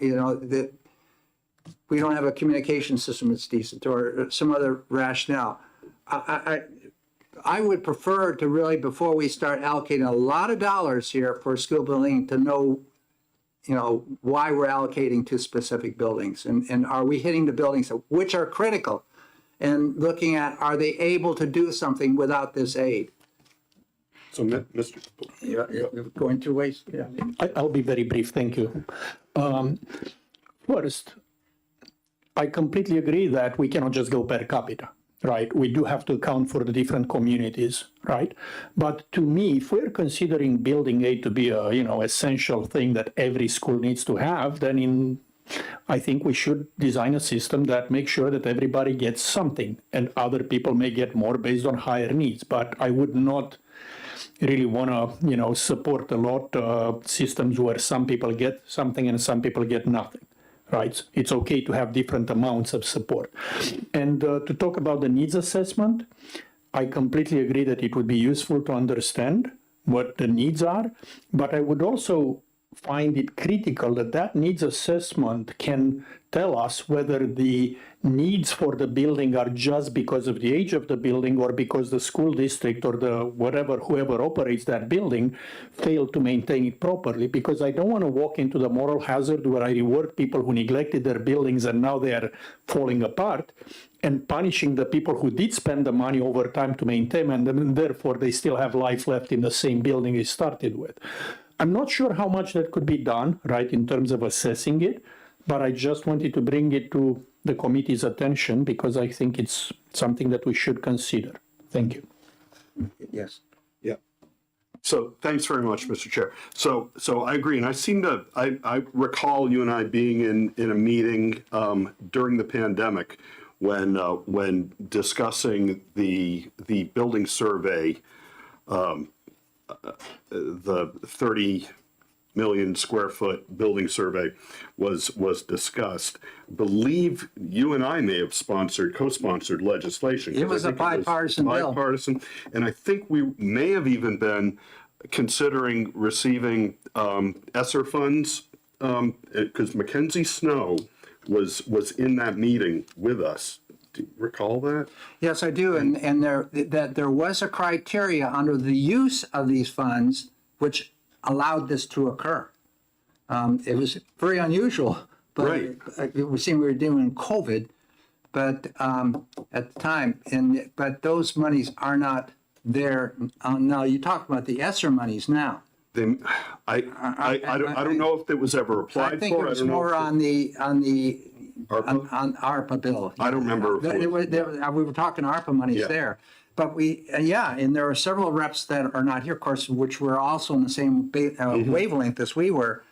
we don't have a communication system that's decent, or some other rationale. I would prefer to really, before we start allocating a lot of dollars here for school building, to know why we're allocating to specific buildings, and are we hitting the buildings which are critical, and looking at, are they able to do something without this aid? So, Mr. You're going two ways? Yeah. I'll be very brief, thank you. First, I completely agree that we cannot just go per capita, right? We do have to account for the different communities, right? But to me, if we're considering building aid to be a, essential thing that every school needs to have, then I think we should design a system that makes sure that everybody gets something, and other people may get more based on higher needs. But I would not really want to, support a lot systems where some people get something and some people get nothing. Right? It's okay to have different amounts of support. And to talk about the needs assessment, I completely agree that it would be useful to understand what the needs are, but I would also find it critical that needs assessment can tell us whether the needs for the building are just because of the age of the building, or because the school district or whoever operates that building failed to maintain it properly. Because I don't want to walk into the moral hazard where I reward people who neglected their buildings and now they are falling apart, and punishing the people who did spend the money over time to maintain them, and therefore they still have life left in the same building they started with. I'm not sure how much that could be done, right, in terms of assessing it, but I just wanted to bring it to the committee's attention because I think it's something that we should consider. Thank you. Yes. Yeah. So thanks very much, Mr. Chair. So I agree, and I recall you and I being in a meeting during the pandemic when discussing the building survey, the 30 million square foot building survey was discussed. Believe you and I may have co-sponsored legislation. It was a bipartisan bill. Bipartisan, and I think we may have even been considering receiving ESSER funds, because Mackenzie Snow was in that meeting with us. Do you recall that? Yes, I do, and there was a criteria under the use of these funds which allowed this to occur. It was very unusual, but Right. it was we were dealing with COVID, but at the time, but those monies are not there. Now, you talk about the ESSER monies now. Then I don't know if it was ever applied for. I think it was don't know more if on the ARPA? on ARPA bill. I don't remember if it was- We were talking ARPA monies Yeah. there. But and there are several reps that are not here, of course, which were also in the same wavelength as we were.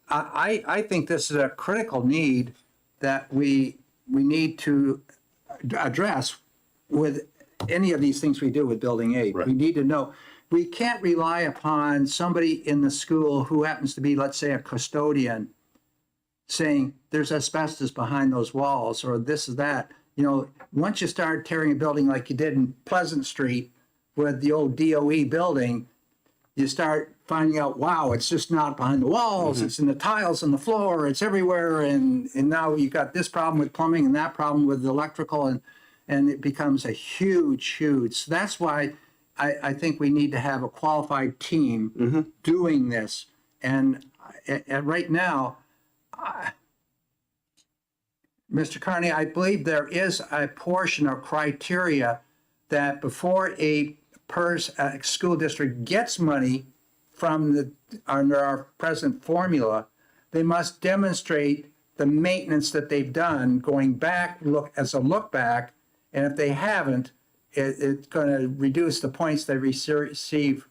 I think this is a critical need that we need to address with any of these things we do with Building 8. Right. We need to know, we can't rely upon somebody in the school who happens to be, let's say, a custodian saying there's asbestos behind those walls or this is that. You know, once you start tearing a building like you did in Pleasant Street with the old DOE building, you start finding out, wow, it's just not behind the walls, it's in the tiles on the floor, it's everywhere. And now you got this problem with plumbing and that problem with electrical, and it becomes a huge. So that's why I think we need to have a qualified team doing this. And right now, Mr. Carney, I believe there is a portion of criteria that before a school district gets money from under our present formula, they must demonstrate the maintenance that they've done going back, look back, and if they haven't, it's going to reduce the points they receive.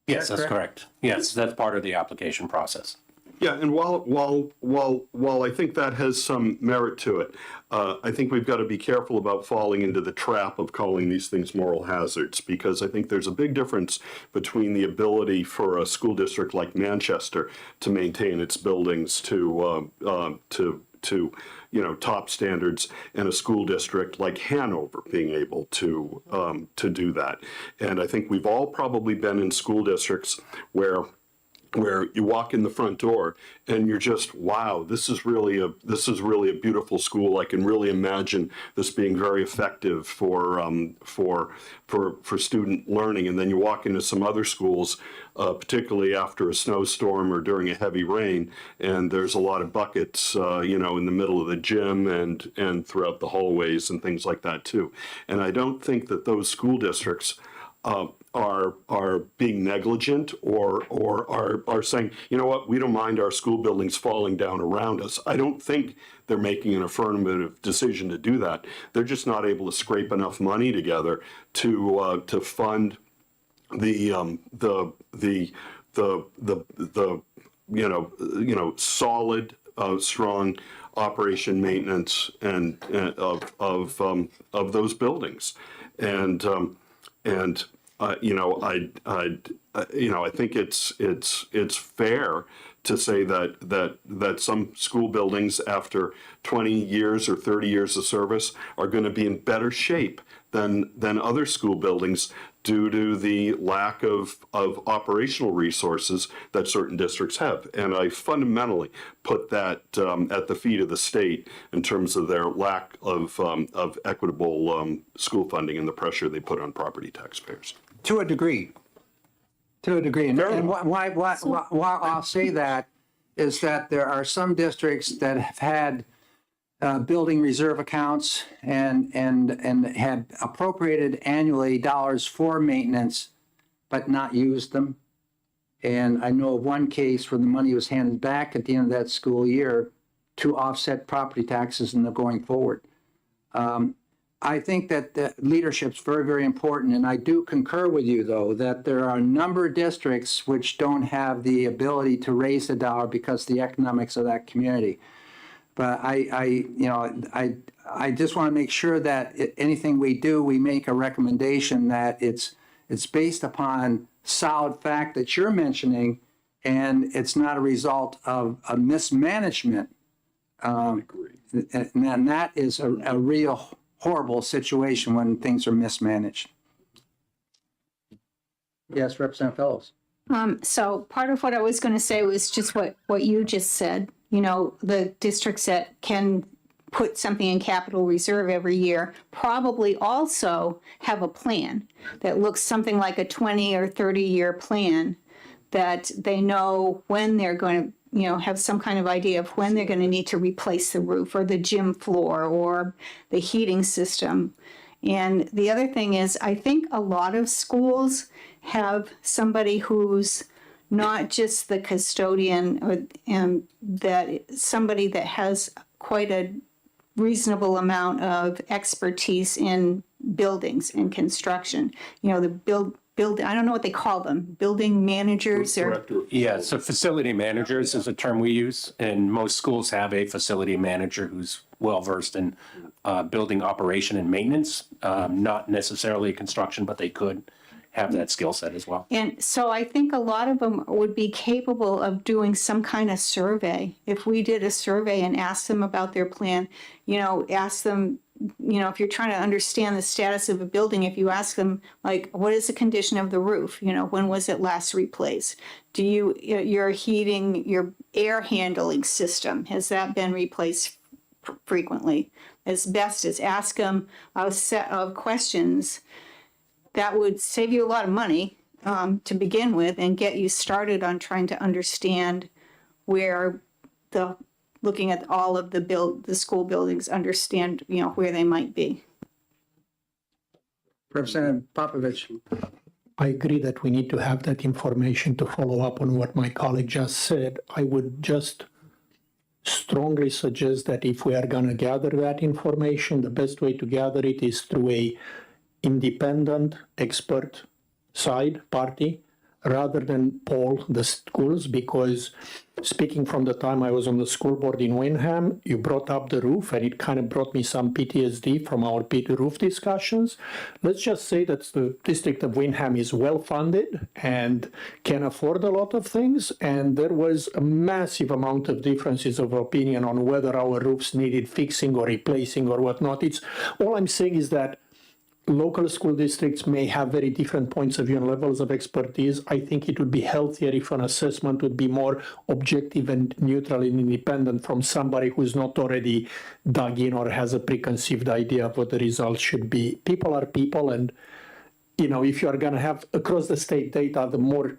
Yes, that's correct? correct. Yes, that's part of the application process. Yeah, and while I think that has some merit to it, I think we've got to be careful about falling into the trap of calling these things moral hazards, because I think there's a big difference between the ability for a school district like Manchester to maintain its buildings to top standards, and a school district like Hanover being able to do that. And I think we've all probably been in school districts where you walk in the front door and you're just, wow, this is really a beautiful school. I can really imagine this being very effective for student learning. And then you walk into some other schools, particularly after a snowstorm or during a heavy rain, and there's a lot of buckets, in the middle of the gym and throughout the hallways and things like that too. And I don't think that those school districts are being negligent or are saying, you know what, we don't mind our school buildings falling down around us. I don't think they're making an affirmative decision to do that. They're just not able to scrape enough money together to fund the solid, strong operation maintenance and of those buildings. I think it's fair to say that some school buildings after 20 years or 30 years of service are going to be in better shape than other school buildings due to the lack of operational resources that certain districts have. And I fundamentally put that at the feet of the state in terms of their lack of equitable school funding and the pressure they put on property taxpayers. To a degree. And why I'll say that is that there are some districts that have had building reserve accounts and had appropriated annually dollars for maintenance, but not used them. And I know of one case where the money was handed back at the end of that school year to offset property taxes and the going forward. I think that the leadership's very, very important, and I do concur with you, though, that there are a number of districts which don't have the ability to raise the dollar because of the economics of that community. But I just want to make sure that anything we do, we make a recommendation that it's based upon solid fact that you're mentioning, and it's not a result of a mismanagement. And that is a real horrible situation when things are mismanaged. Yes, Representative Fellows. So part of what I was going to say was just what you just said. The districts that can put something in capital reserve every year probably also have a plan that looks something like a 20 or 30 year plan that they know when they're going to, you know, have some kind of idea of when they're going to need to replace the roof or the gym floor or the heating system. And the other thing is, I think a lot of schools have somebody who's not just the custodian or that somebody that has quite a reasonable amount of expertise in buildings and construction. You know, the build I don't know what they call them, building managers or Director of Yeah, so facility managers is a term we use, and most schools have a facility manager who's well-versed in building operation and maintenance, not necessarily construction, but they could have that skill set as well. And so I think a lot of them would be capable of doing some kind of survey. If we did a survey and asked them about their plan, you know, ask them, you know, if you're trying to understand the status of a building, if you ask them, like, what is the condition of the roof? You know, when was it last replaced? Do you, your heating, your air handling system, has that been replaced frequently? Asbestos, ask them a set of questions that would save you a lot of money to begin with and get you started on trying to understand where looking at all of the school buildings, understand, you know, where they might be. Representative Popovich. I agree that we need to have that information to follow up on what my colleague just said. I would just strongly suggest that if we are going to gather that information, the best way to gather it is through a independent expert side party rather than poll the schools, because speaking from the time I was on the school board in Wyndham, you brought up the roof and it kind of brought me some PTSD from our roof discussions. Let's just say that the district of Wyndham is well funded and can afford a lot of things, and there was a massive amount of differences of opinion on whether our roofs needed fixing or replacing or whatnot. It's all I'm saying is that local school districts may have very different points of view and levels of expertise. I think it would be healthier if an assessment would be more objective and neutral and independent from somebody who's not already dug in or has a preconceived idea of what the results should be. People are people, and you know, if you are going to have across the state data, the more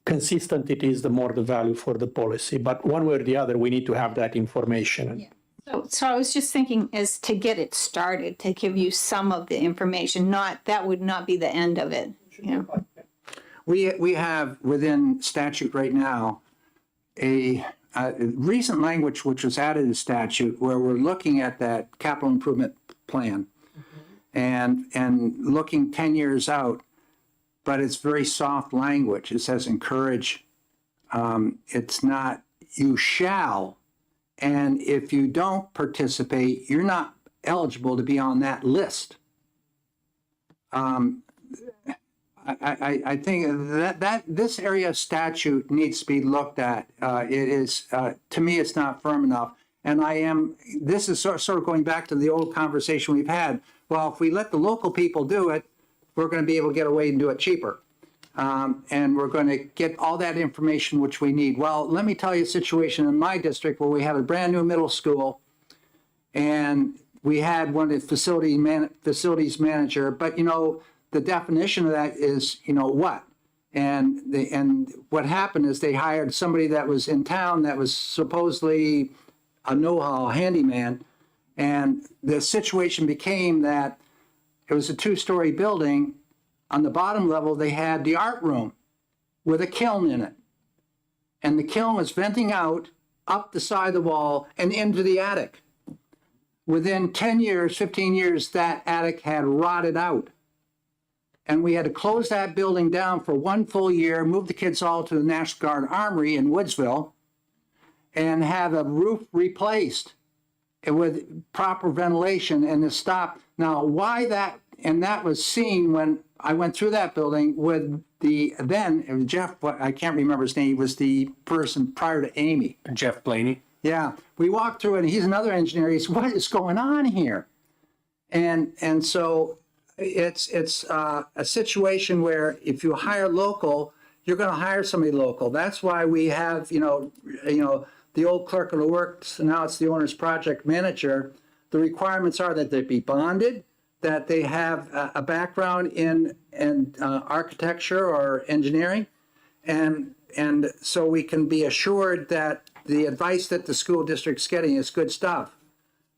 consistent it is, the more the value for the policy. But one way or the other, we need to have that information. Yeah. So I was just thinking, as to get it started, to give you some of the information, that would not be the end of it, you know. We have within statute right now a recent language which was added to statute where we're looking at that capital improvement plan and looking 10 years out, but it's very soft language. It says encourage. It's not you shall. And if you don't participate, you're not eligible to be on that list. I think that this area of statute needs to be looked at. It is, to me, it's not firm enough. And this is sort of going back to the old conversation we've had. Well, if we let the local people do it, we're going to be able to get away and do it cheaper. And we're going to get all that information which we need. Well, let me tell you a situation in my district where we have a brand new middle school, and we had one of the facilities manager, but you know, the definition of that is, you know, what? And what happened is they hired somebody that was in town that was supposedly a know-how handyman, and the situation became that it was a 2-story building. On the bottom level, they had the art room with a kiln in it. And the kiln was venting out up the side of the wall and into the attic. Within 10 years, 15 years, that attic had rotted out. And we had to close that building down for 1 full year, move the kids all to the National Guard Armory in Woodsville, and have a roof replaced with proper ventilation and to stop. Now, why that? And that was seen when I went through that building with Jeff, I can't remember his name, was the person prior to Amy. Jeff Blaney. Yeah, we walked through it, and he's another engineer. He said, what is going on here? And so it's a situation where if you hire local, you're going to hire somebody local. That's why we have, you know, the old clerk of the works, now it's the owner's project manager. The requirements are that they be bonded, that they have a background in architecture or engineering, And so we can be assured that the advice that the school district's getting is good stuff.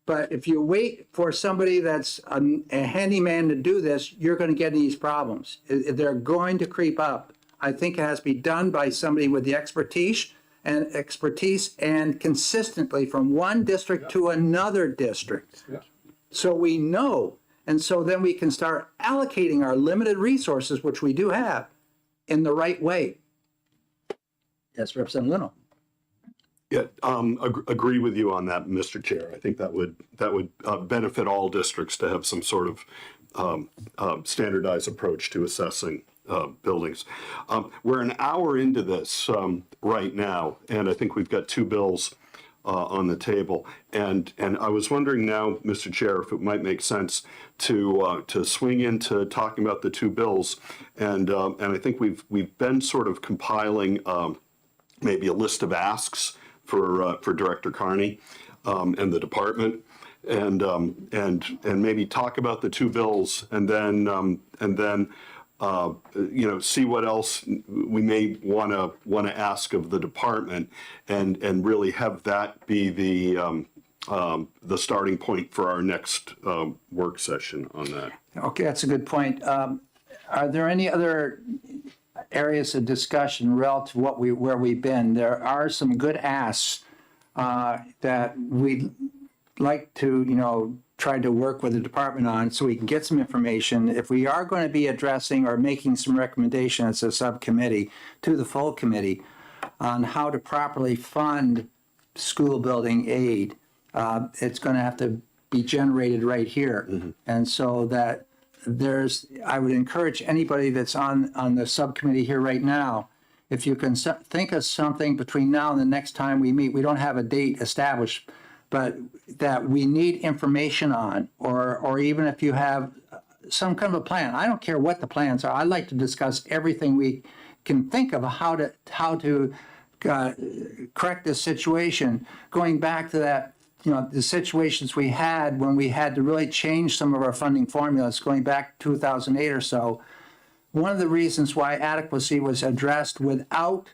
But if you wait for somebody that's a handyman to do this, you're going to get these problems. They're going to creep up. I think it has to be done by somebody with the expertise and consistently from one district to another district. So we know, and so then we can start allocating our limited resources, which we do have, in the right way. Yes, Representative Leno. Yeah, agree with you on that, Mr. Chair. I think that would benefit all districts to have some sort of standardized approach to assessing buildings. We're an hour into this right now, and I think we've got two bills on the table. And I was wondering now, Mr. Chair, if it might make sense to swing into talking about the two bills. And I think we've been sort of compiling maybe a list of asks for Director Carney and the department, and maybe talk about the two bills, and then see what else we may want to ask of the department, and really have that be the starting point for our next work session on that. Okay, that's a good point. Are there any other areas of discussion relative to where we've been? There are some good asks that we'd like to, try to work with the department on so we can get some information. If we are going to be addressing or making some recommendations as a subcommittee to the full committee on how to properly fund school building aid, it's going to have to be generated right here. And so that I would encourage anybody that's on the subcommittee here right now, if you can think of something between now and the next time we meet, we don't have a date established, but that we need information on, or even if you have some kind of a plan. I don't care what the plans are. I'd like to discuss everything we can think of how to correct this situation, going back to that, the situations we had when we had to really change some of our funding formulas going back 2008 or so. One of the reasons why adequacy was addressed without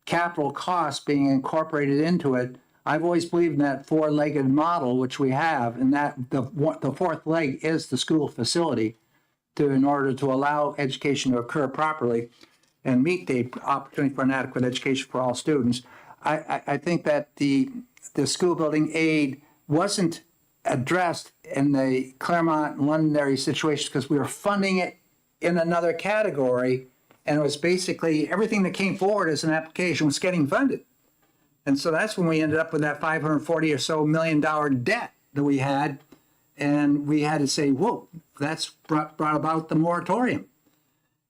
capital costs being incorporated into it, I've always believed in that four-legged model, which we have, and that the fourth leg is the school facility in order to allow education to occur properly and meet the opportunity for an adequate education for all students. I think that the school building aid wasn't addressed in the Claremont and Londonderry situation because we were funding it in another category, and it was basically everything that came forward as an application was getting funded. And so that's when we ended up with that $540 or so million debt that we had, and we had to say, whoa, that's brought about the moratorium.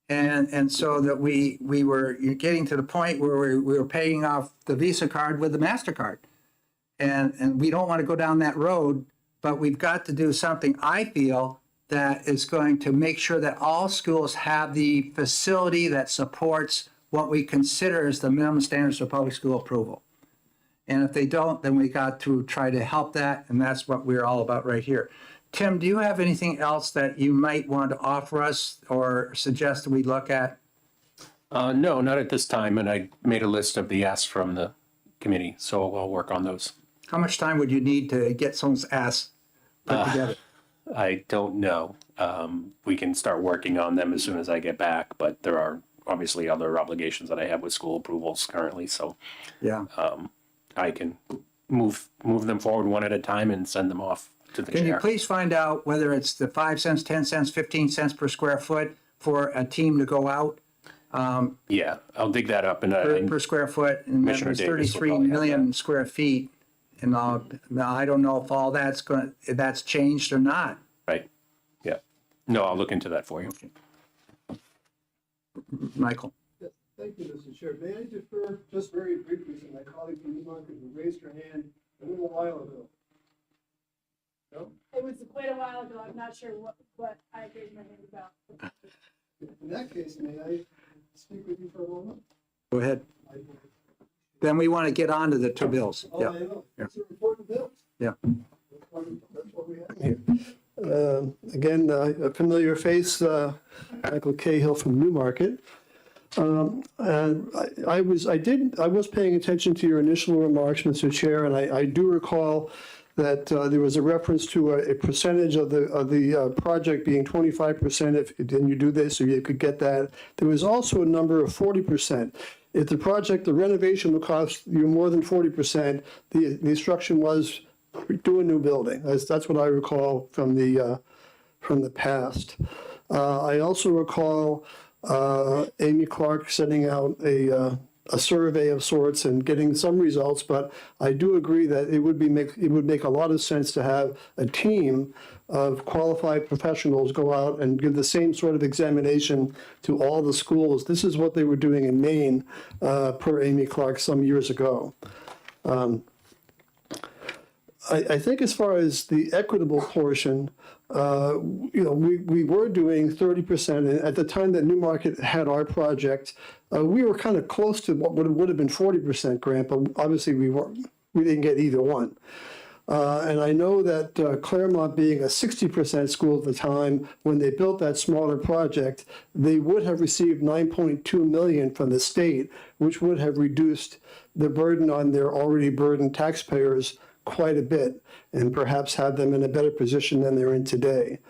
And so that we were getting to the point where we were paying off the Visa card with the MasterCard. And we don't want to go down that road, but we've got to do something, I feel, that is going to make sure that all schools have the facility that supports what we consider as the minimum standards of public school approval. And if they don't, then we got to try to help that, and that's what we're all about right here. Tim, do you have anything else that you might want to offer us or suggest that we look at? No, not at this time, and I made a list of the asks from the committee, so I'll work on those. How much time would you need to get someone's ass put together? I don't know. We can start working on them as soon as I get back, but there are obviously other obligations that I have with school approvals currently, so Yeah. I can move them forward one at a time and send them off to the Can you chair. please find out whether it's the 5 cents, 10 cents, 15 cents per square foot for a team to go out Yeah, I'll dig that up and per square foot? And then Commissioner there's Davis will 33 probably have million square feet. And now I don't know if all that's changed or not. right. Yeah. No, I'll look into that for you. Michael? Yes, thank you, Mr. Chair. May I defer just very briefly to my colleague from Newmarket who raised her hand a little while ago? No? It was quite a while ago. I'm not sure what I raised my hand about. In that case, may I speak with you for a moment? Go ahead. I- Then we want to get on to the two bills. Oh, Yeah. I know. It's an important bill. Yeah. That's what we have here. Again, a familiar face, Michael Cahill from Newmarket. And I was paying attention to your initial remarks, Mr. Chair, and I do recall that there was a reference to a percentage of the project being 25% if then you do this, or you could get that. There was also a number of 40%. If the renovation would cost you more than 40%, the instruction was do a new building. That's what I recall from the past. I also recall Amy Clark sending out a survey of sorts and getting some results, but I do agree that it would make a lot of sense to have a team of qualified professionals go out and give the same sort of examination to all the schools. This is what they were doing in Maine, per Amy Clark some years ago. I think as far as the equitable portion, we were doing 30%. And at the time that Newmarket had our project, we were kind of close to what would have been 40% grant, but obviously we didn't get either one. And I know that Claremont, being a 60% school at the time, when they built that smaller project, they would have received $9.2 million from the state, which would have reduced the burden on their already burdened taxpayers quite a bit, and perhaps have them in a better position than they're in today.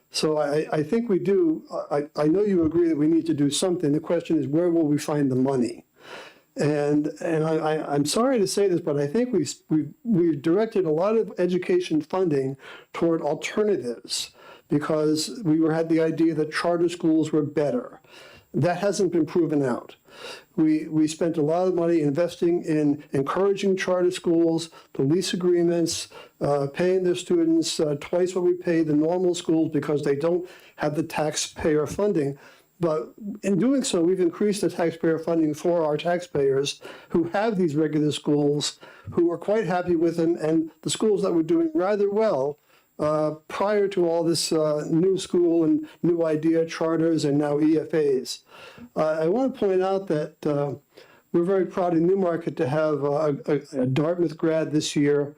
So I think we do. I know you agree that we need to do something. The question is, where will we find the money? And I'm sorry to say this, but I think we've directed a lot of education funding toward alternatives because we had the idea that charter schools were better. That hasn't been proven out. We spent a lot of money investing in encouraging charter schools, the lease agreements, paying their students twice what we pay the normal schools because they don't have the taxpayer funding. But in doing so, we've increased the taxpayer funding for our taxpayers who have these regular schools, who are quite happy with them, and the schools that were doing rather well prior to all this new school and new idea charters and now EFAs. I want to point out that we're very proud in Newmarket to have a Dartmouth grad this year,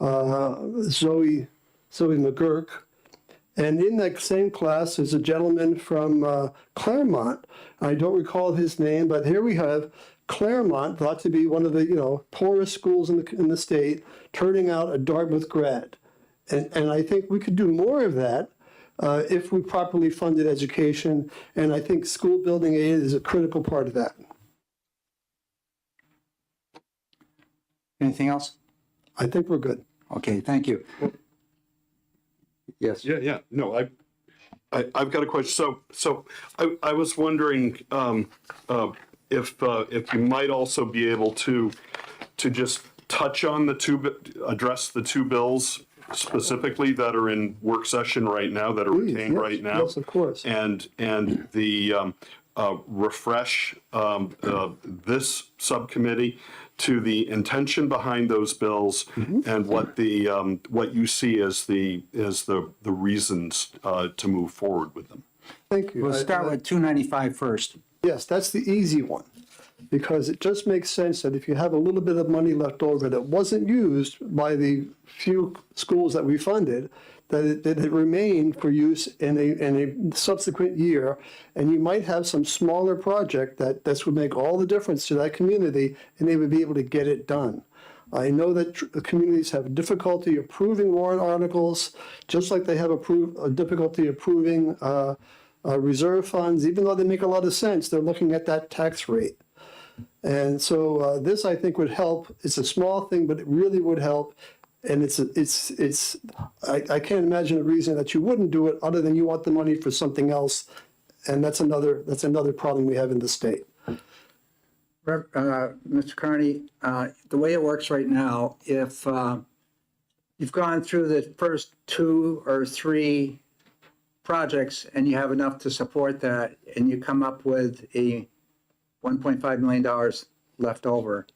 Zoe McGurk. And in that same class is a gentleman from Claremont. I don't recall his name, but here we have Claremont, thought to be one of the poorest schools in the state, turning out a Dartmouth grad. And I think we could do more of that if we properly funded education. And I think school building aid is a critical part of that. Anything else? I think we're good. Okay, thank you. Yes. Yeah. No, I've got a question. So I was wondering if you might also be able to just touch on address the two bills specifically that are in work session right now, that are retained right now. Yes, of course. And the refresh this subcommittee to the intention behind those bills and what you see as the reasons to move forward with them. Thank you. We'll start with 295 first. Yes, that's the easy one, because it just makes sense that if you have a little bit of money left over that wasn't used by the few schools that we funded, that it remained for use in a subsequent year, and you might have some smaller project that this would make all the difference to that community, and they would be able to get it done. I know that communities have difficulty approving warrant articles, just like they have a difficulty approving reserve funds. Even though they make a lot of sense, they're looking at that tax rate. And so this, I think, would help. It's a small thing, but it really would help. And I can't imagine a reason that you wouldn't do it other than you want the money for something else. And that's another problem we have in the state. Mr. Carney, the way it works right now, if you've gone through the first 2 or 3 projects and you have enough to support that, and you come up with a $1.5 million left over,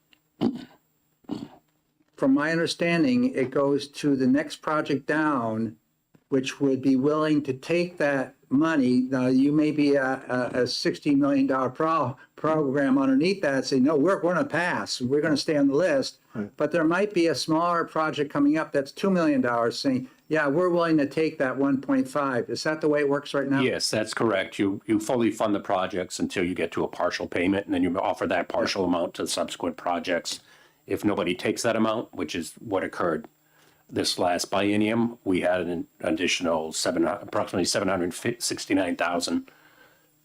from my understanding, it goes to the next project down, which would be willing to take that money. Now, you may be a $60 million program underneath that, say, no, we're going to pass. We're going to stay on the list. Right. But there might be a smaller project coming up that's $2 million saying, yeah, we're willing to take that 1.5. Is that the way it works right now? Yes, that's correct. You fully fund the projects until you get to a partial payment, and then you offer that partial amount to subsequent projects. If nobody takes that amount, which is what occurred this last biennium, we had an additional approximately 769,000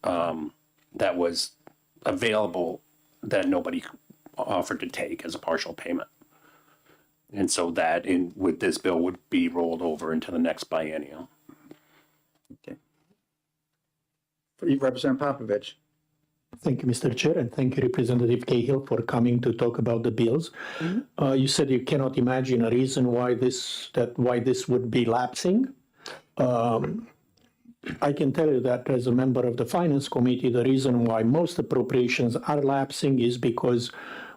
that was available that nobody offered to take as a partial payment. And so that with this bill would be rolled over into the next biennium. Representative Popovich. Thank you, Mr. Chair, and thank you, Representative Cahill, for coming to talk about the bills. You said you cannot imagine a reason why this would be lapsing. I can tell you that as a member of the Finance Committee, the reason why most appropriations are lapsing is because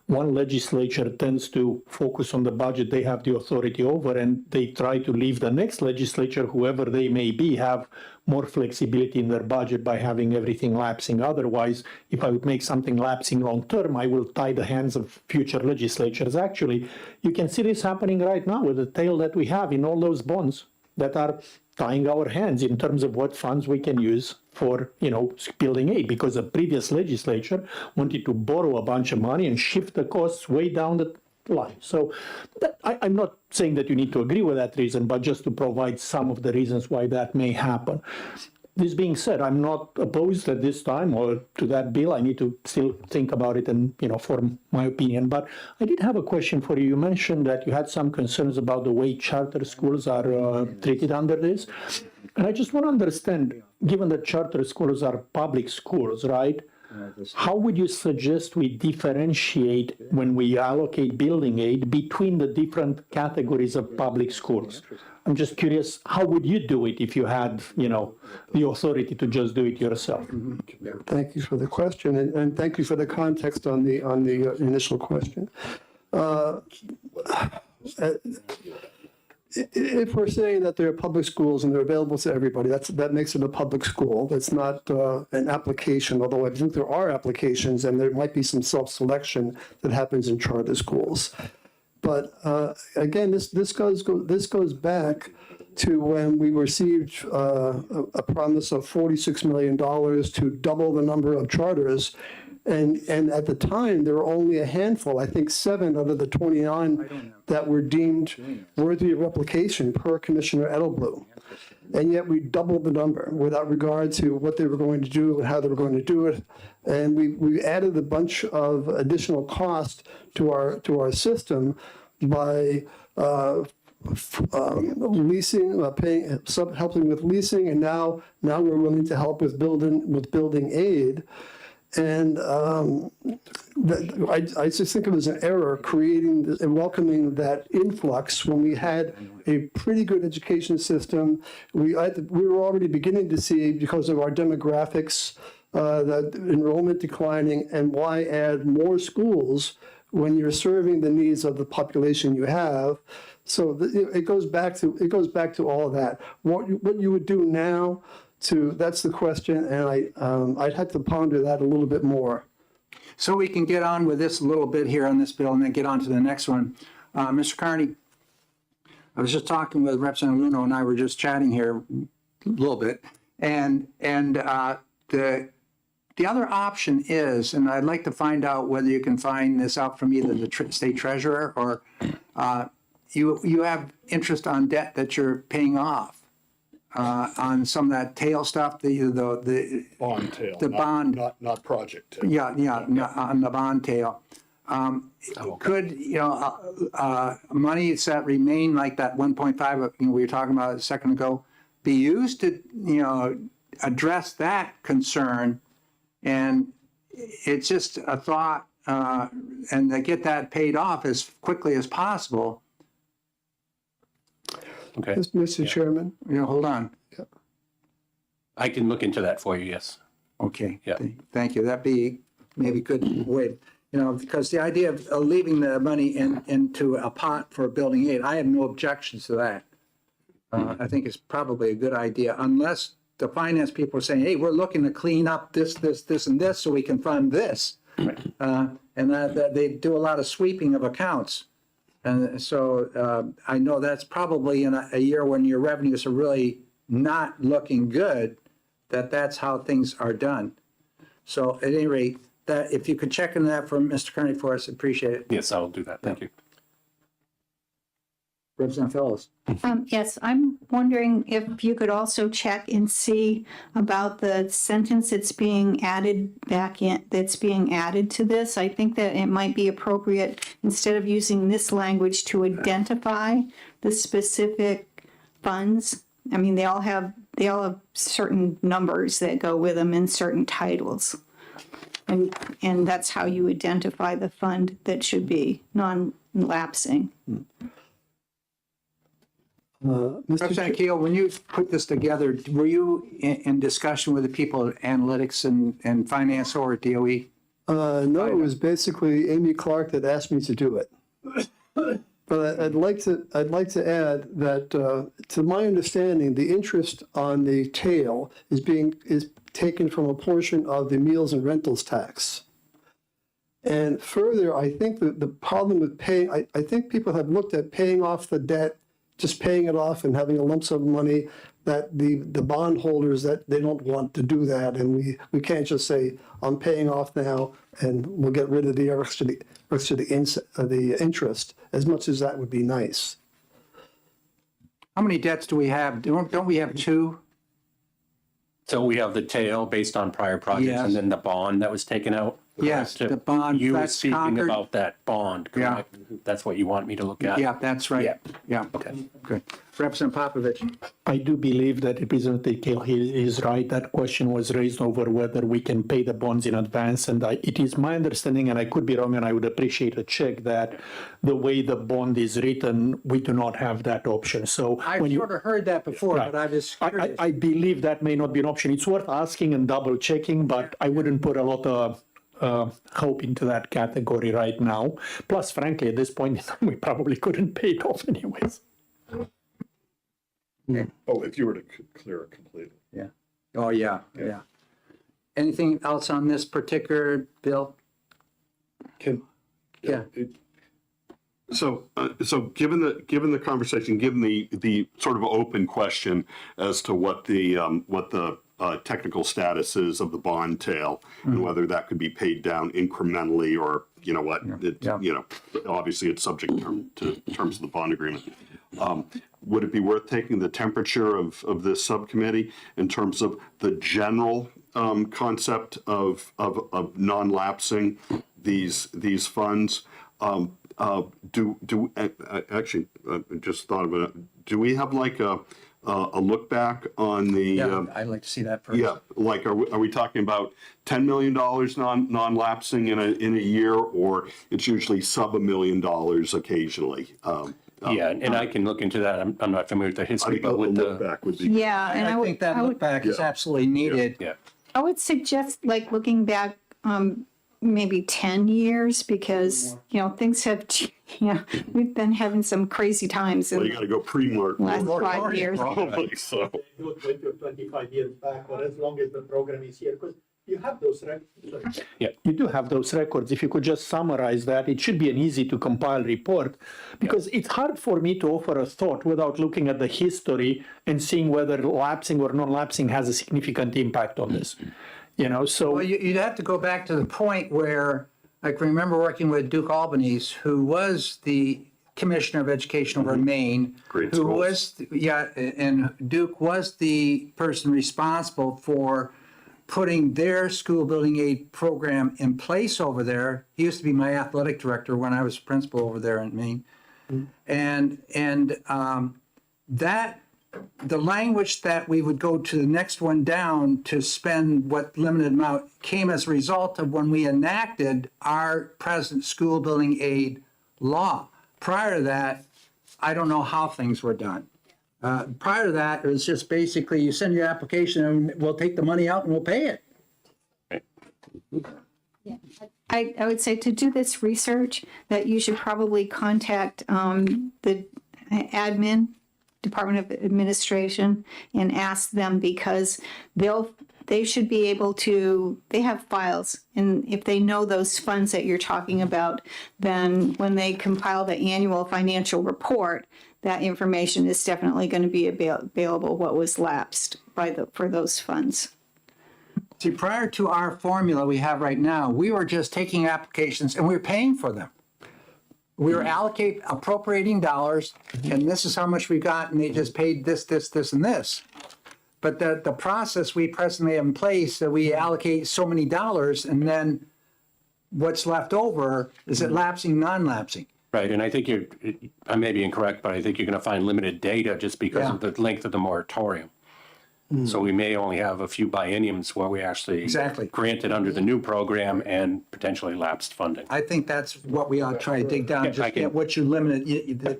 one legislature tends to focus on the budget they have the authority over, and they try to leave the next legislature, whoever they may be, have more flexibility in their budget by having everything lapsing. Otherwise, if I would make something lapsing long term, I will tie the hands of future legislatures. Actually, you can see this happening right now with the tail that we have in all those bonds that are tying our hands in terms of what funds we can use for, building aid, because the previous legislature wanted to borrow a bunch of money and shift the costs way down the line. So I'm not saying that you need to agree with that reason, but just to provide some of the reasons why that may happen. This being said, I'm not opposed at this time or to that bill. I need to still think about it and, form my opinion. But I did have a question for you. You mentioned that you had some concerns about the way charter schools are treated under this. And I just want to understand, given that charter schools are public schools, right? How would you suggest we differentiate when we allocate building aid between the different categories of public schools? I'm just curious, how would you do it if you had, the authority to just do it yourself? Thank you for the question, and thank you for the context on the initial question. If we're saying that they're public schools and they're available to everybody, that makes it a public school. That's not an application, although I think there are applications and there might be some self-selection that happens in charter schools. But again, this goes back to when we received a promise of $46 million to double the number of charters. And at the time, there were only a handful, I think 7 out of the 29 that were deemed worthy of replication per Commissioner Edelblut. And yet we doubled the number without regard to what they were going to do and how they were going to do it. And we added a bunch of additional cost to our system by leasing, helping with leasing, and now we're willing to help with building aid. And I just think it was an error creating and welcoming that influx when we had a pretty good education system. We were already beginning to see, because of our demographics, that enrollment declining, and why add more schools when you're serving the needs of the population you have. So it goes back to all of that. What you would do now. That's the question, and I'd have to ponder that a little bit more. So we can get on with this a little bit here on this bill and then get on to the next one. Mr. Carney, I was just talking with Representative Luno and I were just chatting here a little bit. And the other option is, and I'd like to find out whether you can find this out from either the state treasurer or you have interest on debt that you're paying off. On some of that tail stuff, the Bond tail. the bond, not project tail. yeah, on the bond tail. Could, monies that remain like that 1.5, we were talking about a second ago, be used to, address that concern? And it's just a thought, and to get that paid off as quickly as possible. Okay, Mr. Chairman. Hold on. I can look into that for you, yes. Okay. Yeah. Thank you. That'd be maybe good way, because the idea of leaving the money into a pot for building aid, I have no objections to that. I think it's probably a good idea, unless the finance people are saying, hey, we're looking to clean up this, and this, so we can fund this. And that they do a lot of sweeping of accounts. And so I know that's probably in a year when your revenues are really not looking good, that's how things are done. So at any rate, that if you could check into that from Mr. Kearney for us, appreciate it. Yes, I'll do that. Thank you. Representative Phillips. Yes, I'm wondering if you could also check and see about the sentence that's being added back in, that's being added to this. I think that it might be appropriate, instead of using this language, to identify the specific funds. I mean, they all have certain numbers that go with them and certain titles. And that's how you identify the fund that should be non-lapsing. Mr. Representative Keel, when you put this together, were you in discussion with the people at analytics and finance or DOE? No, it was basically Amy Clark that asked me to do it. But I'd like to add that, to my understanding, the interest on the tail is taken from a portion of the meals and rentals tax. And further, I think that the problem with paying, I think people have looked at paying off the debt, just paying it off and having a lump sum of money, that the bondholders, that they don't want to do that. And we can't just say, I'm paying off now and we'll get rid of the interest, as much as that would be nice. How many debts do we have? Don't we have two? So we have the tail based on prior projects Yes. and then the bond that was taken out. Yes, correct? the bond, You were that's speaking Concord. about that bond, Yeah. correct? That's what you want me to look at? Yeah, that's right. Yeah. Yeah. Okay. Good. Representative Popovich. I do believe that Representative Kale, he is right. That question was raised over whether we can pay the bonds in advance. And it is my understanding, and I could be wrong, and I would appreciate a check, that the way the bond is written, we do not have that option. So I've when you, sort of heard that before, Right. but I was I curious. believe that may not be an option. It's worth asking and double checking, but I wouldn't put a lot of hope into that category right now. Plus, frankly, at this point in time, we probably couldn't pay it off anyways. Oh, if you were to clear it completely. Yeah. Oh, yeah, yeah. Anything else on this particular bill? Yeah. So given the conversation, given the sort of open question as to what the technical status is of the bond tail and whether that could be paid down incrementally, or you know what, Yeah. you know, obviously it's subject to terms of the bond agreement. Would it be worth taking the temperature of this subcommittee in terms of the general concept of non-lapsing these funds? Actually, just thought of it. Do we have like a look back on the? Yeah, I'd like to see that first. Yeah, like are we talking about $10 million non-lapsing in a year, or it's usually sub $1 million occasionally? Yeah, and I can look into that. I'm not familiar with the I history, think a but with look the, back would be. Yeah, and I think that look back is absolutely needed. yeah. I would suggest like looking back, maybe 10 years, because, things have, we've been having some crazy times Well, you in got to go pre-mark. the last 5 years. Probably so. 20 or 25 years back, or as long as the program is here, because you have those records. You do have those records. If you could just summarize that, it should be an easy to compile report, because it's hard for me to offer a thought without looking at the history and seeing whether lapsing or non-lapsing has a significant impact on this. So Well, you'd have to go back to the point where, I can remember working with Duke Albanese, who was the Commissioner of Education over Maine. Great Who schools. was, and Duke was the person responsible for putting their school building aid program in place over there. He used to be my athletic director when I was principal over there in Maine. And that, the language that we would go to the next one down to spend what limited amount came as a result of when we enacted our present school building aid law. Prior to that, I don't know how things were done. Prior to that, it was just basically you send your application and we'll take the money out and we'll pay it. I would say to do this research, that you should probably contact the Department of Administration, and ask them, because they they should be able to, they have files, and if they know those funds that you're talking about, then when they compile the annual financial report, that information is definitely going to be available, what was lapsed for those funds. See, prior to our formula we have right now, we were just taking applications and we were paying for them. We were appropriating dollars, and this is how much we got, and they just paid this, this, this, and this. But the process we presently have in place, that we allocate so many dollars, and then what's left over, is it lapsing, non-lapsing? Right, and I think I may be incorrect, but I think you're going to find limited data just because of the length of the moratorium. So we may only have a few bienniums where we actually Exactly. granted under the new program and potentially lapsed funding. I think that's what we ought to try to dig down, I just can- get what you limited,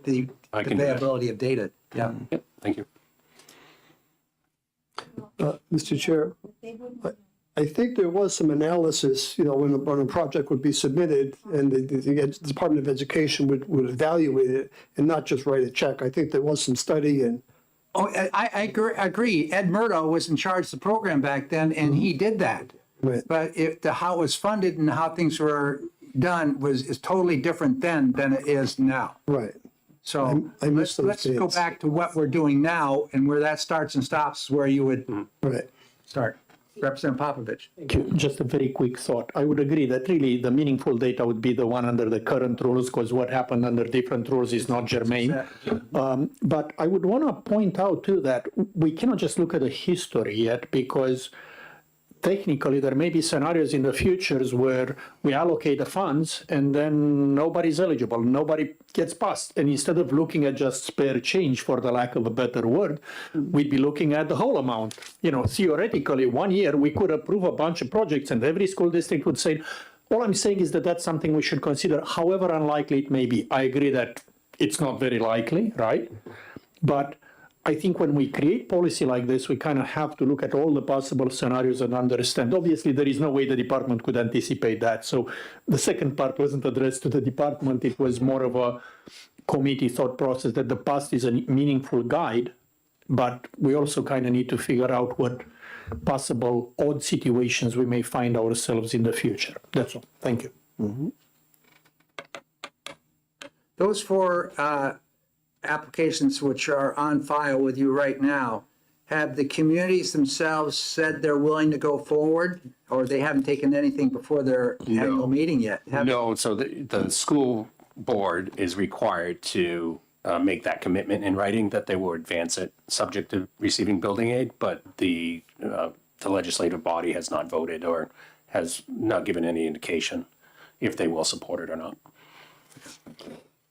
the I can do that. availability of data. Yeah. Yep, thank you. Mr. Chair, I think there was some analysis, when a project would be submitted and the Department of Education would evaluate it and not just write a check. I think there was some study and. Oh, I agree. Ed Murdo was in charge of the program back then, and he did that. Right. But how it was funded and how things were done is totally different then than it is now. Right. So I missed those let's go dates. back to what we're doing now, and where that starts and stops is where you would Right. start. Representative Popovich. Thank you. Just a very quick thought. I would agree that really the meaningful data would be the one under the current rules, because what happened under different rules is not germane. But I would want to point out too that we cannot just look at the history yet, because technically there may be scenarios in the futures where we allocate the funds and then nobody's eligible, nobody gets passed. And instead of looking at just spare change, for the lack of a better word, we'd be looking at the whole amount. Theoretically, 1 year we could approve a bunch of projects and every school district would say, all I'm saying is that that's something we should consider, however unlikely it may be. I agree that it's not very likely, right? But I think when we create policy like this, we kind of have to look at all the possible scenarios and understand. Obviously, there is no way the department could anticipate that. So the second part wasn't addressed to the department. It was more of a committee thought process that the past is a meaningful guide, but we also kind of need to figure out what possible odd situations we may find ourselves in the future. That's all. Thank you. Those four applications which are on file with you right now, have the communities themselves said they're willing to go forward, or they haven't taken anything before their annual meeting yet? No, so the school board is required to make that commitment in writing that they will advance it subject to receiving building aid, but the legislative body has not voted or has not given any indication if they will support it or not.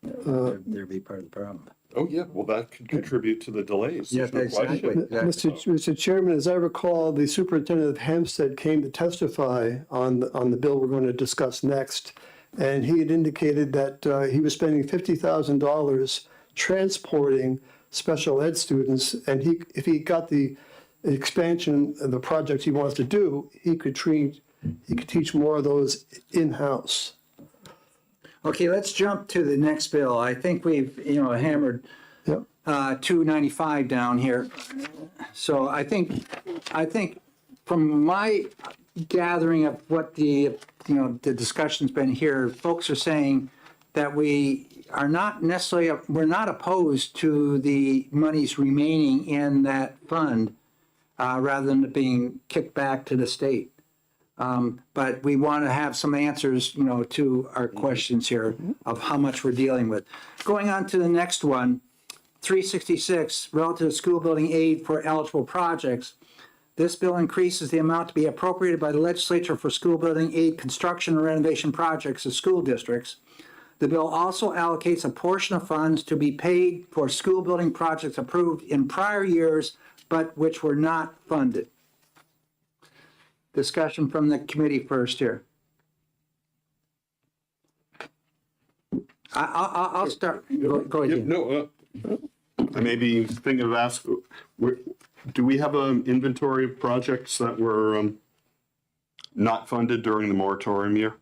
There'd be part of the problem. Oh, yeah, well, that could contribute to the delays. Yeah, There's no question. exactly. Mr. Chairman, as I recall, the superintendent of Hampstead came to testify on the bill we're going to discuss next. And he had indicated that he was spending $50,000 transporting special ed students. And if he got the expansion of the project he wants to do, he could teach more of those in-house. Okay, let's jump to the next bill. I think we've, hammered Yep. 295 down here. So I think from my gathering of what the discussion's been here, folks are saying that we are not necessarily, we're not opposed to the monies remaining in that fund rather than it being kicked back to the state. But we want to have some answers, to our questions here of how much we're dealing with. Going on to the next one, 366, relative to school building aid for eligible projects. This bill increases the amount to be appropriated by the legislature for school building aid construction and renovation projects of school districts. The bill also allocates a portion of funds to be paid for school building projects approved in prior years, but which were not funded. Discussion from the committee first here. I'll start. Go ahead. Yeah, no, I may be thinking of asking, do we have an inventory of projects that were not funded during the moratorium year?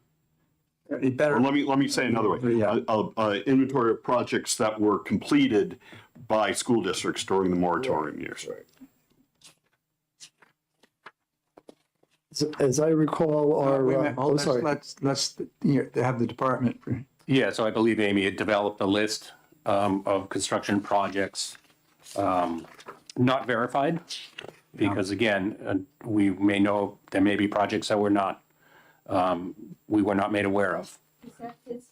You better. Or let me say another way. Yeah. Inventory of projects that were completed by school districts during the moratorium years. as I recall, our, Wait a minute, hold I'm on, sorry. let's have the department. Yeah, so I believe Amy had developed a list of construction projects not verified. Because again, we may know there may be projects that we were not made aware of. Is that this?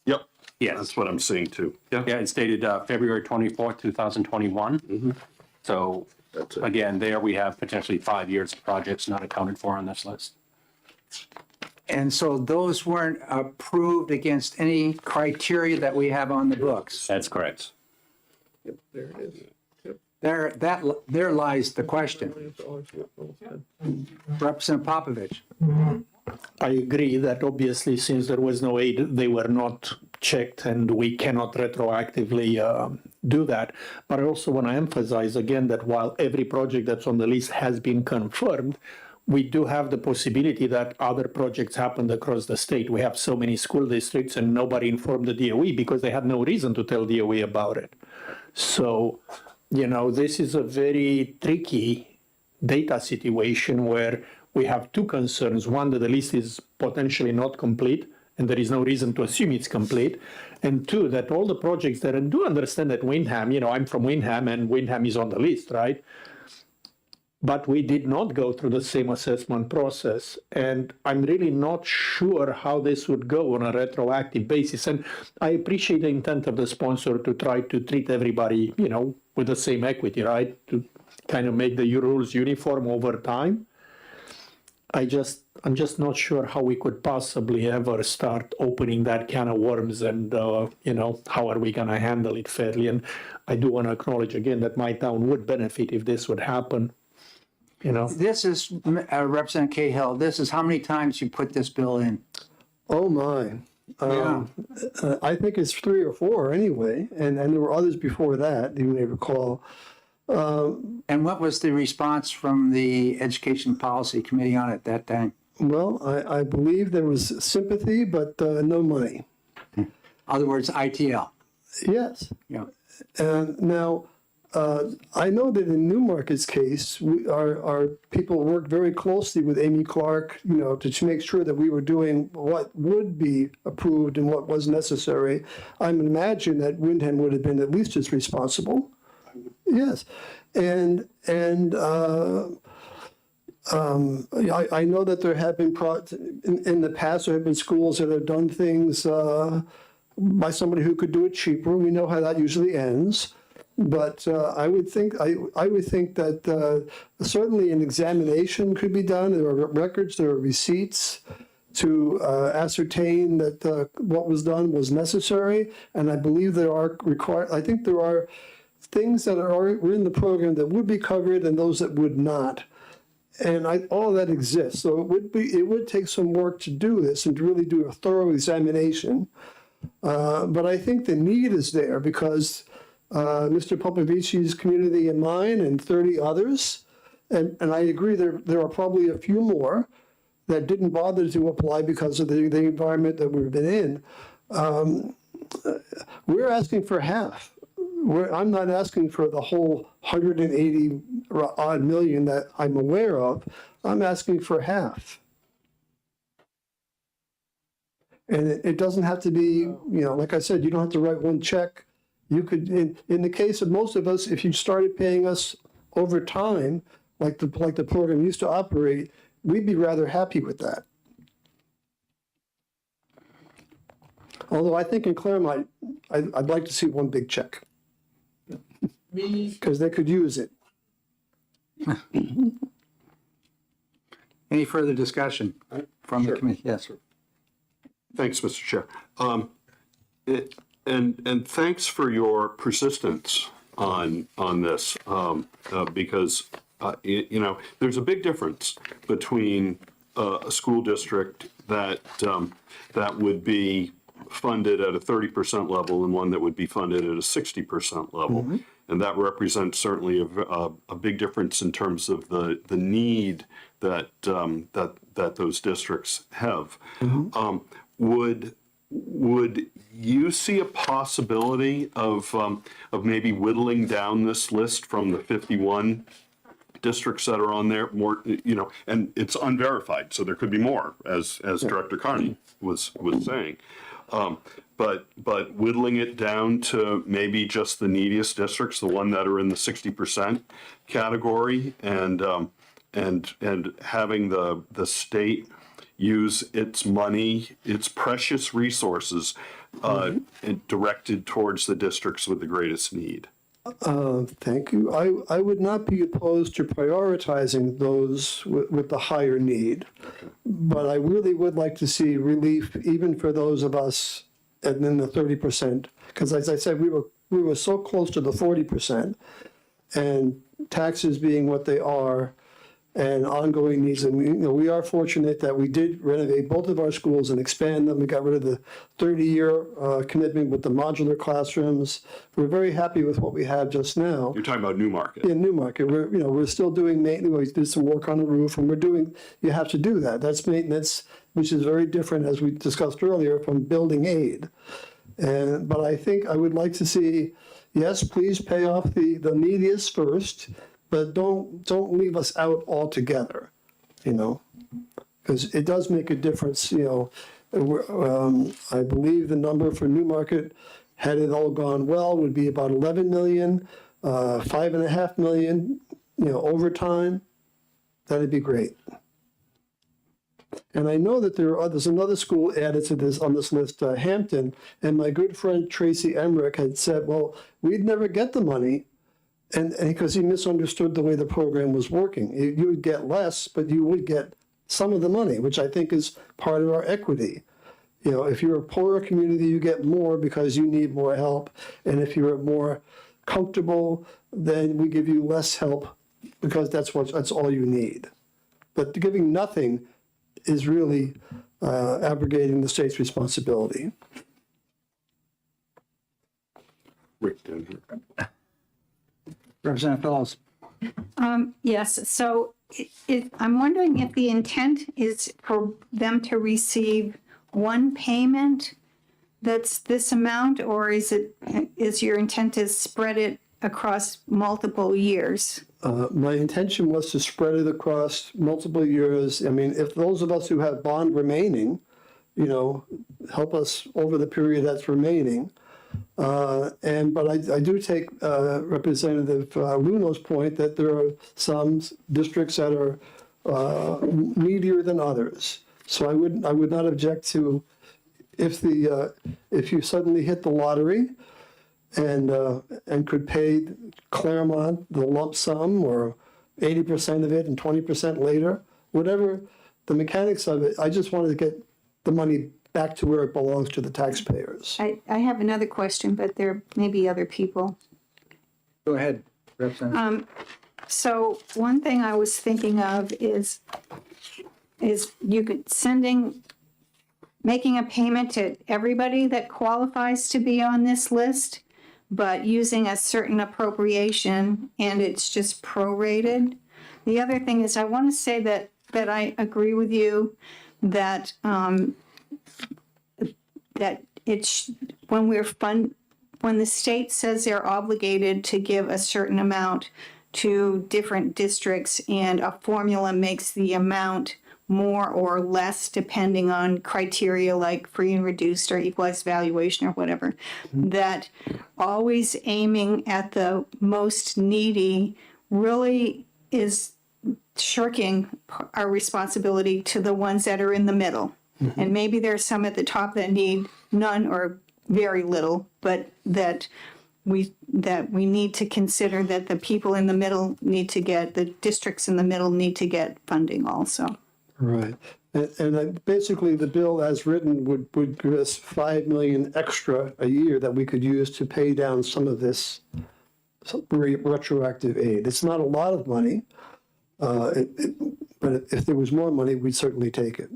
Yep, Yes. that's what I'm seeing too. Yeah. Yeah, it's dated February 24th, 2021. So That's it. again, there we have potentially 5 years of projects not accounted for on this list. And so those weren't approved against any criteria that we have on the books. That's correct. There it is. There lies the question. Representative Popovich. I agree that obviously since there was no aid, they were not checked and we cannot retroactively do that. But I also want to emphasize again that while every project that's on the list has been confirmed, we do have the possibility that other projects happened across the state. We have so many school districts and nobody informed the DOE because they had no reason to tell DOE about it. So, this is a very tricky data situation where we have two concerns. One, that the list is potentially not complete and there is no reason to assume it's complete. And two, that all the projects that, and do understand that Windham, I'm from Windham and Windham is on the list, right? But we did not go through the same assessment process. And I'm really not sure how this would go on a retroactive basis. And I appreciate the intent of the sponsor to try to treat everybody, with the same equity, right? To kind of make the rules uniform over time. I'm just not sure how we could possibly ever start opening that can of worms and, how are we going to handle it fairly? And I do want to acknowledge again that my town would benefit if this would happen. This is, Representative Cahill, this is how many times you put this bill in? Oh, my. I think it's 3 or 4 anyway, and there were others before that, you may recall. And what was the response from the Education Policy Committee on it at that time? Well, I believe there was sympathy, but no money. In other words, ITL. Yes. Yeah. And now, I know that in Newmarket's case, our people worked very closely with Amy Clark, to make sure that we were doing what would be approved and what was necessary. I imagine that Windham would have been at least as responsible. Yes. And I know that there have been, in the past, there have been schools that have done things by somebody who could do it cheaper. We know how that usually ends. But I would think that certainly an examination could be done. There are records, there are receipts to ascertain that what was done was necessary. And I believe there are things that were in the program that would be covered and those that would not. And all that exists. So it would take some work to do this and to really do a thorough examination. But I think the need is there because Mr. Popovici's community and mine and 30 others, and I agree there are probably a few more that didn't bother to apply because of the environment that we've been in. We're asking for half. I'm not asking for the whole 180 odd million that I'm aware of. I'm asking for half. And it doesn't have to be, like I said, you don't have to write one check. You could, in the case of most of us, if you started paying us over time, like the program used to operate, we'd be rather happy with that. Although I think in Claremont, I'd like to see one big check. Because they could use it. Any further discussion from the committee? Yes. Thanks, Mr. Chair. And thanks for your persistence on this, because there's a big difference between a school district that would be funded at a 30% level and one that would be funded at a 60% level. Mm-hmm. And that represents certainly a big difference in terms of the need that those districts have. Mm-hmm. Would you see a possibility of maybe whittling down this list from the 51 districts that are on there, more, you know, and it's unverified, so there could be more, as Director Carney was saying. But whittling it down to maybe just the neediest districts, the one that are in the 60% category, and having the state use its money, its precious resources, and directed towards the districts with the greatest need. Thank you. I would not be opposed to prioritizing those with the higher need, but I really would like to see relief even for those of us and then the 30%, because as I said, we were so close to the 40%, and taxes being what they are, and ongoing needs, and we are fortunate that we did renovate both of our schools and expand them. We got rid of the 30-year commitment with the modular classrooms. We're very happy with what we have just now. You're talking about Newmarket. In Newmarket, we're still doing maintenance. We did some work on the roof, and you have to do that. That's maintenance, which is very different, as we discussed earlier, from building aid. But I think I would like to see, yes, please pay off the neediest first, but don't leave us out altogether, because it does make a difference. I believe the number for Newmarket, had it all gone well, would be about 11 million, 5.5 million, over time. That'd be great. And I know that there's another school added to this on this list, Hampton, and my good friend Tracy Emmerich had said, well, we'd never get the money, and because he misunderstood the way the program was working. You would get less, but you would get some of the money, which I think is part of our equity. If you're a poorer community, you get more because you need more help, and if you're more comfortable, then we give you less help because that's all you need. But giving nothing is really abrogating the state's responsibility. Rick down here. Representative Phillips. Yes, so I'm wondering if the intent is for them to receive one payment that's this amount, or is your intent to spread it across multiple years? My intention was to spread it across multiple years. I mean, if those of us who have bond remaining, help us over the period that's remaining. But I do take Representative Luno's point that there are some districts that are needier than others. So I would not object to if you suddenly hit the lottery and could pay Claremont the lump sum or 80% of it and 20% later, whatever the mechanics of it. I just wanted to get the money back to where it belongs, to the taxpayers. I have another question, but there may be other people. Go ahead, Representative. So one thing I was thinking of is you could making a payment to everybody that qualifies to be on this list, but using a certain appropriation, and it's just prorated. The other thing is, I want to say that I agree with you that that when the state says they're obligated to give a certain amount to different districts, and a formula makes the amount more or less depending on criteria like free and reduced or equalized valuation or whatever, that always aiming at the most needy really is shirking our responsibility to the ones that are in the middle. And maybe there's some at the top that need none or very little, but that we need to consider that the people in the middle need to get, the districts in the middle need to get funding also. Right. And basically, the bill as written would give us 5 million extra a year that we could use to pay down some of this retroactive aid. It's not a lot of money, but if there was more money, we'd certainly take it.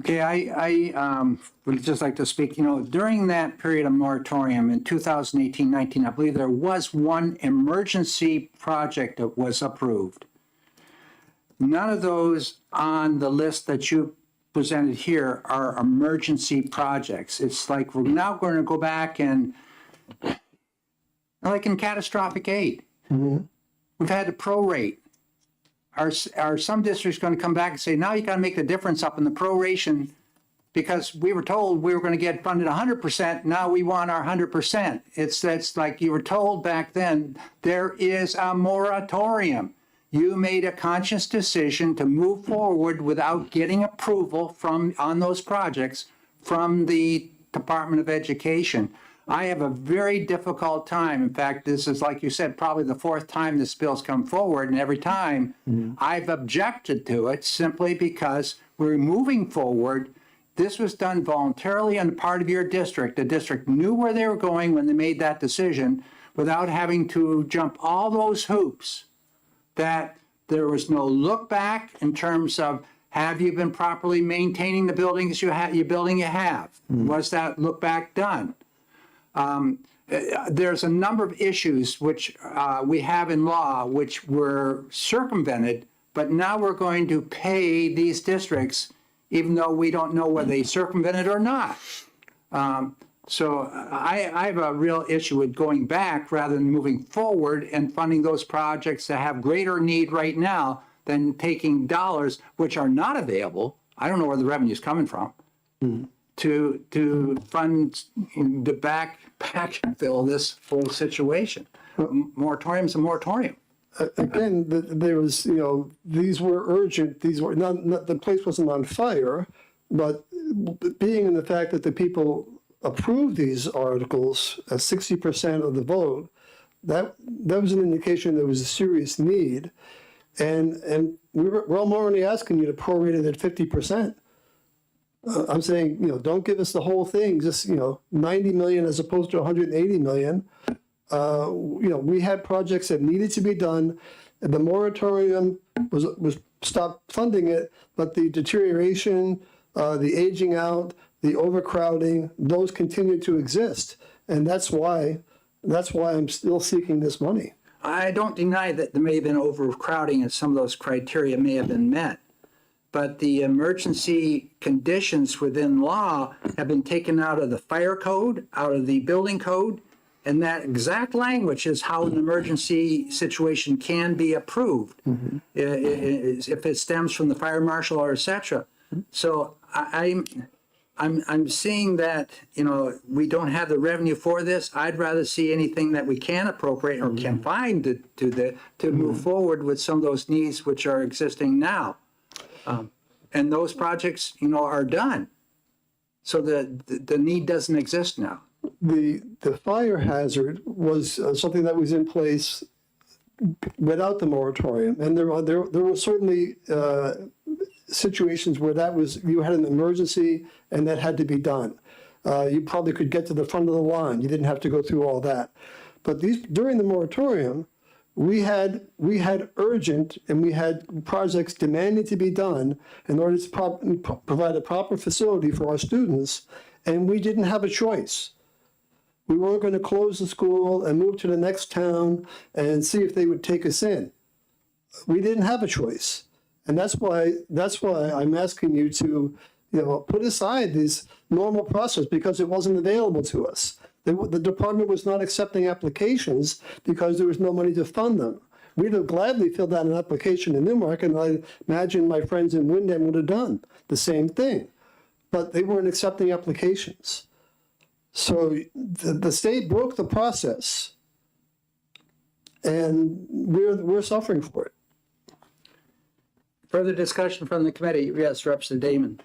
Okay, I would just like to speak, during that period of moratorium in 2018-19, I believe there was one emergency project that was approved. None of those on the list that you presented here are emergency projects. It's like we're now going to go back and, like in catastrophic aid, We've had to prorate. Are some districts going to come back and say, now you got to make the difference up in the proration because we were told we were going to get funded 100%. Now we want our 100%. That's like you were told back then, there is a moratorium. You made a conscious decision to move forward without getting approval on those projects from the Department of Education. I have a very difficult time. In fact, this is, like you said, probably the fourth time this bill's come forward, and every time I've objected to it simply because we're moving forward. This was done voluntarily on the part of your district. The district knew where they were going when they made that decision without having to jump all those hoops. That there was no look back in terms of, have you been properly maintaining the buildings you have? Was that look back done? There's a number of issues which we have in law which were circumvented, but now we're going to pay these districts even though we don't know whether they circumvented or not. So I have a real issue with going back rather than moving forward and funding those projects that have greater need right now than taking dollars which are not available. I don't know where the revenue's coming from. To fund the backfill this whole situation. Moratorium's a moratorium. Again, there was, these were urgent, these were not, the place wasn't on fire, but being in the fact that the people approved these articles at 60% of the vote, that was an indication there was a serious need. And we're already asking you to prorate it at 50%. I'm saying, don't give us the whole thing, just, 90 million as opposed to 180 million. We had projects that needed to be done. The moratorium was stopped funding it, but the deterioration, the aging out, the overcrowding, those continue to exist. And that's why I'm still seeking this money. I don't deny that there may have been overcrowding and some of those criteria may have been met. But the emergency conditions within law have been taken out of the fire code, out of the building code, and that exact language is how an emergency situation can be approved if it stems from the fire marshal or et cetera. So I'm seeing that, we don't have the revenue for this. I'd rather see anything that we can appropriate or can find to move forward with some of those needs which are existing now. And those projects, are done. So the need doesn't exist now. The fire hazard was something that was in place without the moratorium. And there were certainly situations where you had an emergency and that had to be done. You probably could get to the front of the line. You didn't have to go through all that. But during the moratorium, we had urgent and we had projects demanding to be done in order to provide a proper facility for our students, and we didn't have a choice. We weren't going to close the school and move to the next town and see if they would take us in. We didn't have a choice, and that's why I'm asking you to, put aside this normal process because it wasn't available to us. The department was not accepting applications because there was no money to fund them. We'd have gladly filled out an application in Newmarket, and I imagine my friends in Windham would have done the same thing. But they weren't accepting applications. So the state broke the process, and we're suffering for it. Further discussion from the committee? Yes, Representative Damon.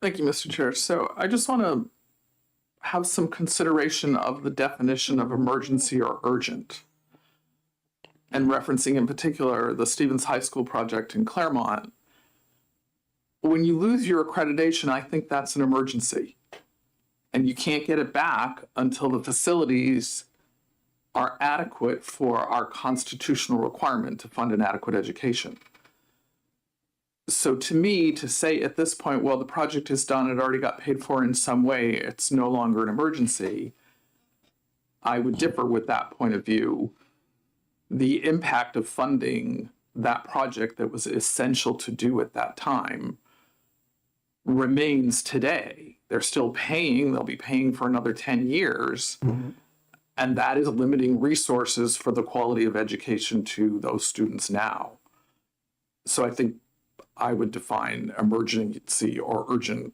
Thank you, Mr. Chair. So I just want to have some consideration of the definition of emergency or urgent, and referencing in particular the Stevens High School project in Claremont. When you lose your accreditation, I think that's an emergency, and you can't get it back until the facilities are adequate for our constitutional requirement to fund an adequate education. So to me, to say at this point, well, the project is done, it already got paid for in some way, it's no longer an emergency, I would differ with that point of view. The impact of funding that project that was essential to do at that time remains today. They're still paying, they'll be paying for another 10 years. And that is limiting resources for the quality of education to those students now. So I think I would define emergency or urgent,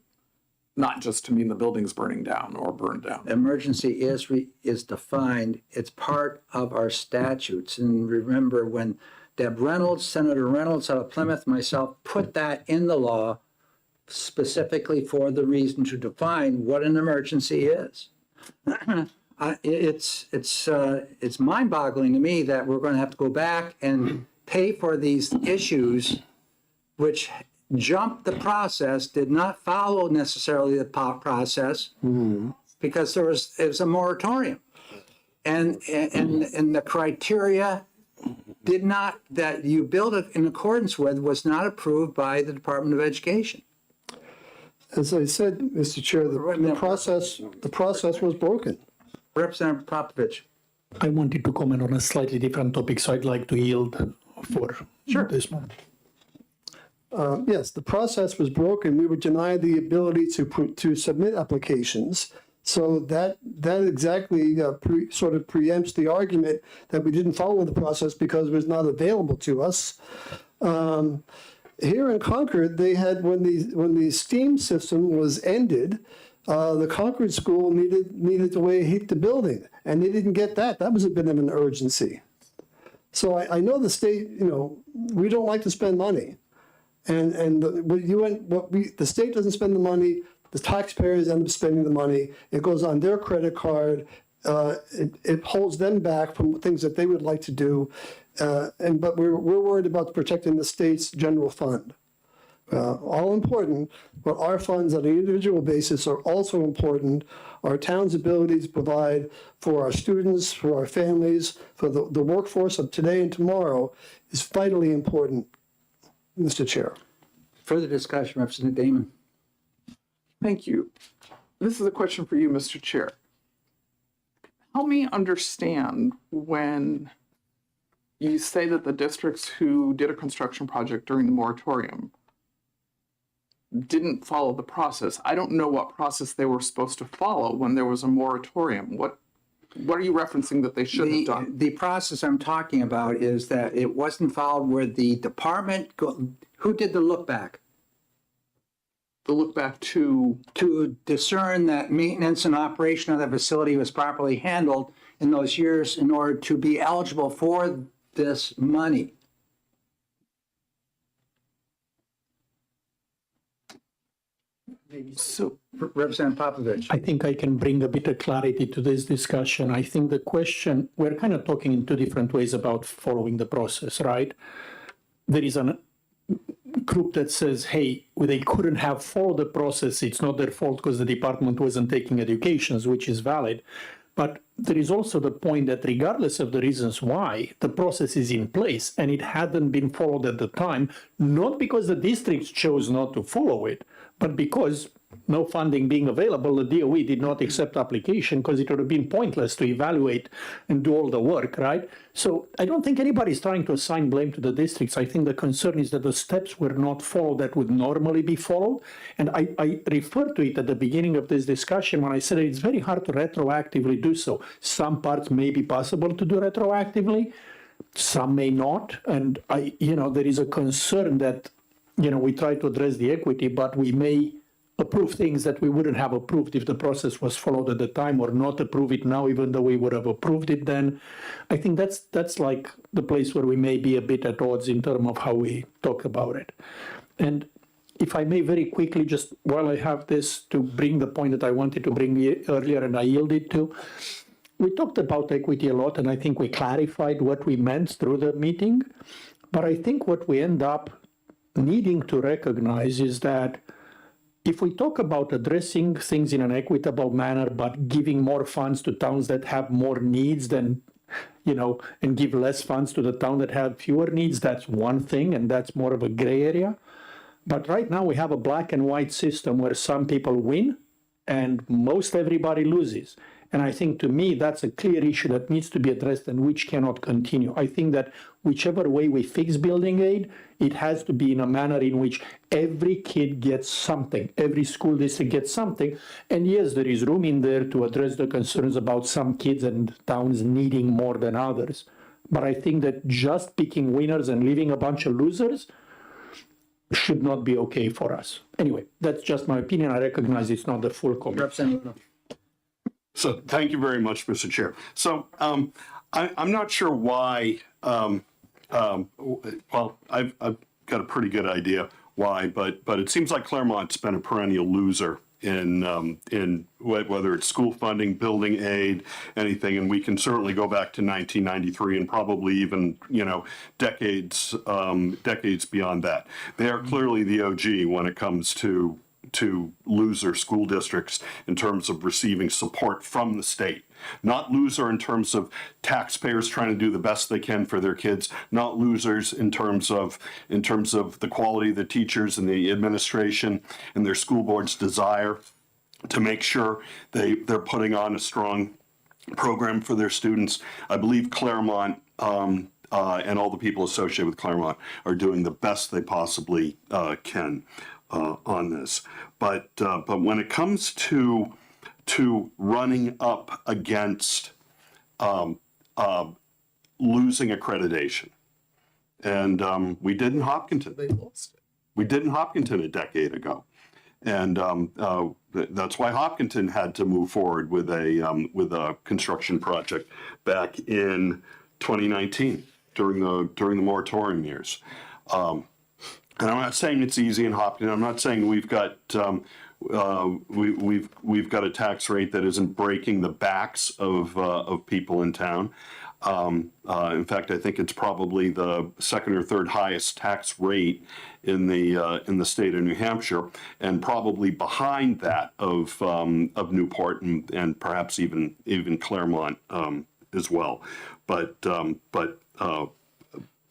not just to mean the building's burning down or burned down. Emergency is defined, it's part of our statutes. And remember, when Deb Reynolds, Senator Reynolds out of Plymouth, myself, put that in the law specifically for the reason to define what an emergency is. It's mind-boggling to me that we're going to have to go back and pay for these issues which jumped the process, did not follow necessarily the process, because it was a moratorium. And the criteria did not, that you built it in accordance with, was not approved by the Department of Education. As I said, Mr. Chair, the process was broken. Representative Popovich. I wanted to comment on a slightly different topic, so I'd like to yield for this moment. Yes, the process was broken. We were denied the ability to submit applications. So that exactly sort of preempts the argument that we didn't follow the process because it was not available to us. Here in Concord, they had, when the STEAM system was ended, the Concord school needed to heat the building, and they didn't get that. That was a bit of an urgency. So I know the state, we don't like to spend money. And the state doesn't spend the money, the taxpayers end up spending the money. It goes on their credit card. It holds them back from things that they would like to do. But we're worried about protecting the state's general fund. All important, but our funds on an individual basis are also important. Our town's ability to provide for our students, for our families, for the workforce of today and tomorrow is vitally important, Mr. Chair. Further discussion, Representative Damon. Thank you. This is a question for you, Mr. Chair. Help me understand when you say that the districts who did a construction project during the moratorium didn't follow the process. I don't know what process they were supposed to follow when there was a moratorium. What are you referencing that they should have done? The process I'm talking about is that it wasn't followed where the department, who did the look back? To look back to discern that maintenance and operation of the facility was properly handled in those years in order to be eligible for this money. So, Representative Popovich. I think I can bring a bit of clarity to this discussion. I think the question, we're kind of talking in two different ways about following the process, right? There is a group that says, hey, they couldn't have followed the process. It's not their fault because the department wasn't taking educations, which is valid. But there is also the point that regardless of the reasons why, the process is in place and it hadn't been followed at the time, not because the districts chose not to follow it, but because no funding being available, the DOE did not accept application because it would have been pointless to evaluate and do all the work, right? So I don't think anybody's trying to assign blame to the districts. I think the concern is that the steps were not followed that would normally be followed. And I referred to it at the beginning of this discussion when I said it's very hard to retroactively do so. Some parts may be possible to do retroactively, some may not. And there is a concern that, we try to address the equity, but we may approve things that we wouldn't have approved if the process was followed at the time, or not approve it now, even though we would have approved it then. I think that's like the place where we may be a bit at odds in terms of how we talk about it. And if I may very quickly, just while I have this, to bring the point that I wanted to bring earlier and I yielded to, we talked about equity a lot, and I think we clarified what we meant through the meeting. But I think what we end up needing to recognize is that if we talk about addressing things in an equitable manner, but giving more funds to towns that have more needs than, and give less funds to the town that have fewer needs, that's one thing, and that's more of a gray area. But right now we have a black and white system where some people win and most everybody loses. And I think to me, that's a clear issue that needs to be addressed and which cannot continue. I think that whichever way we fix building aid, it has to be in a manner in which every kid gets something, every school district gets something. And yes, there is room in there to address the concerns about some kids and towns needing more than others. But I think that just picking winners and leaving a bunch of losers should not be okay for us. Anyway, that's just my opinion. I recognize it's not the full committee. So thank you very much, Mr. Chair. So I'm not sure why, well, I've got a pretty good idea why, but it seems like Claremont's been a perennial loser in whether it's school funding, building aid, anything, and we can certainly go back to 1993 and probably even, decades beyond that. They are clearly the OG when it comes to loser school districts in terms of receiving support from the state. Not loser in terms of taxpayers trying to do the best they can for their kids, not losers in terms of the quality of the teachers and the administration and their school board's desire to make sure they're putting on a strong program for their students. I believe Claremont and all the people associated with Claremont are doing the best they possibly can on this. But when it comes to running up against losing accreditation, and we did in Hopkinton. They lost it. We did in Hopkinton a decade ago, and that's why Hopkinton had to move forward with a construction project back in 2019 during the moratorium years. And I'm not saying it's easy in Hopkinton. I'm not saying we've got we've got a tax rate that isn't breaking the backs of people in town. In fact, I think it's probably the second or third highest tax rate in the state of New Hampshire, and probably behind that of Newport and perhaps even Claremont as well.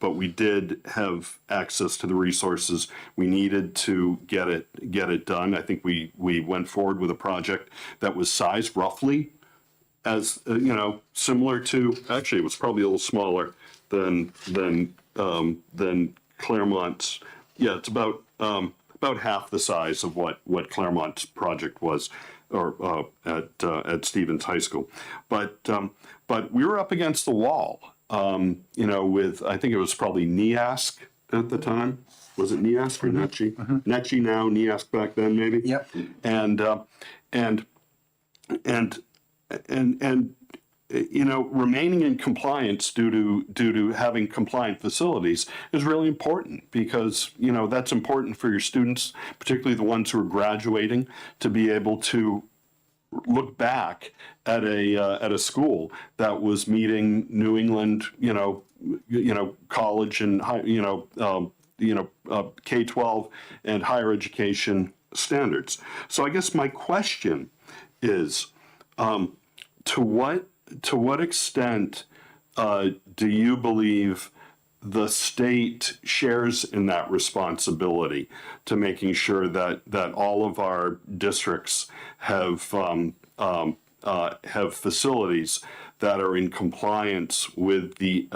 But we did have access to the resources we needed to get it done. I think we went forward with a project that was sized roughly as similar to, actually it was probably a little smaller than Claremont's. Yeah, it's about half the size of what Claremont's project was, or at Stevens High School. But we were up against the wall. With, I think it was probably NEASC at the time. Was it NEASC or NETCHI? NETCHI now, NEASC back then, maybe. Yep. And remaining in compliance due to having compliant facilities is really important, because that's important for your students, particularly the ones who are graduating, to be able to look back at a school that was meeting New England, college and K-12 and higher education standards. So I guess my question is, to what extent do you believe the state shares in that responsibility to making sure that all of our districts have facilities that are in compliance with the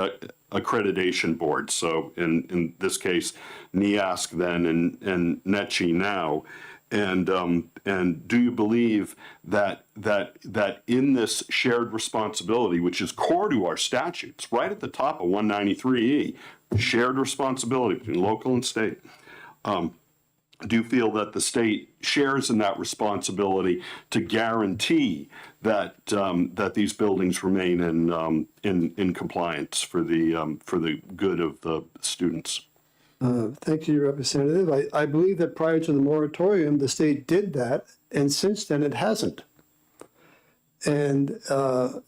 accreditation board? So in this case, NEASC then and NETCHI now. And do you believe that in this shared responsibility, which is core to our statutes, right at the top of 193E, shared responsibility between local and state, do you feel that the state shares in that responsibility to guarantee that that these buildings remain in compliance for the good of the students? Thank you, Representative. I believe that prior to the moratorium, the state did that, and since then it hasn't. And,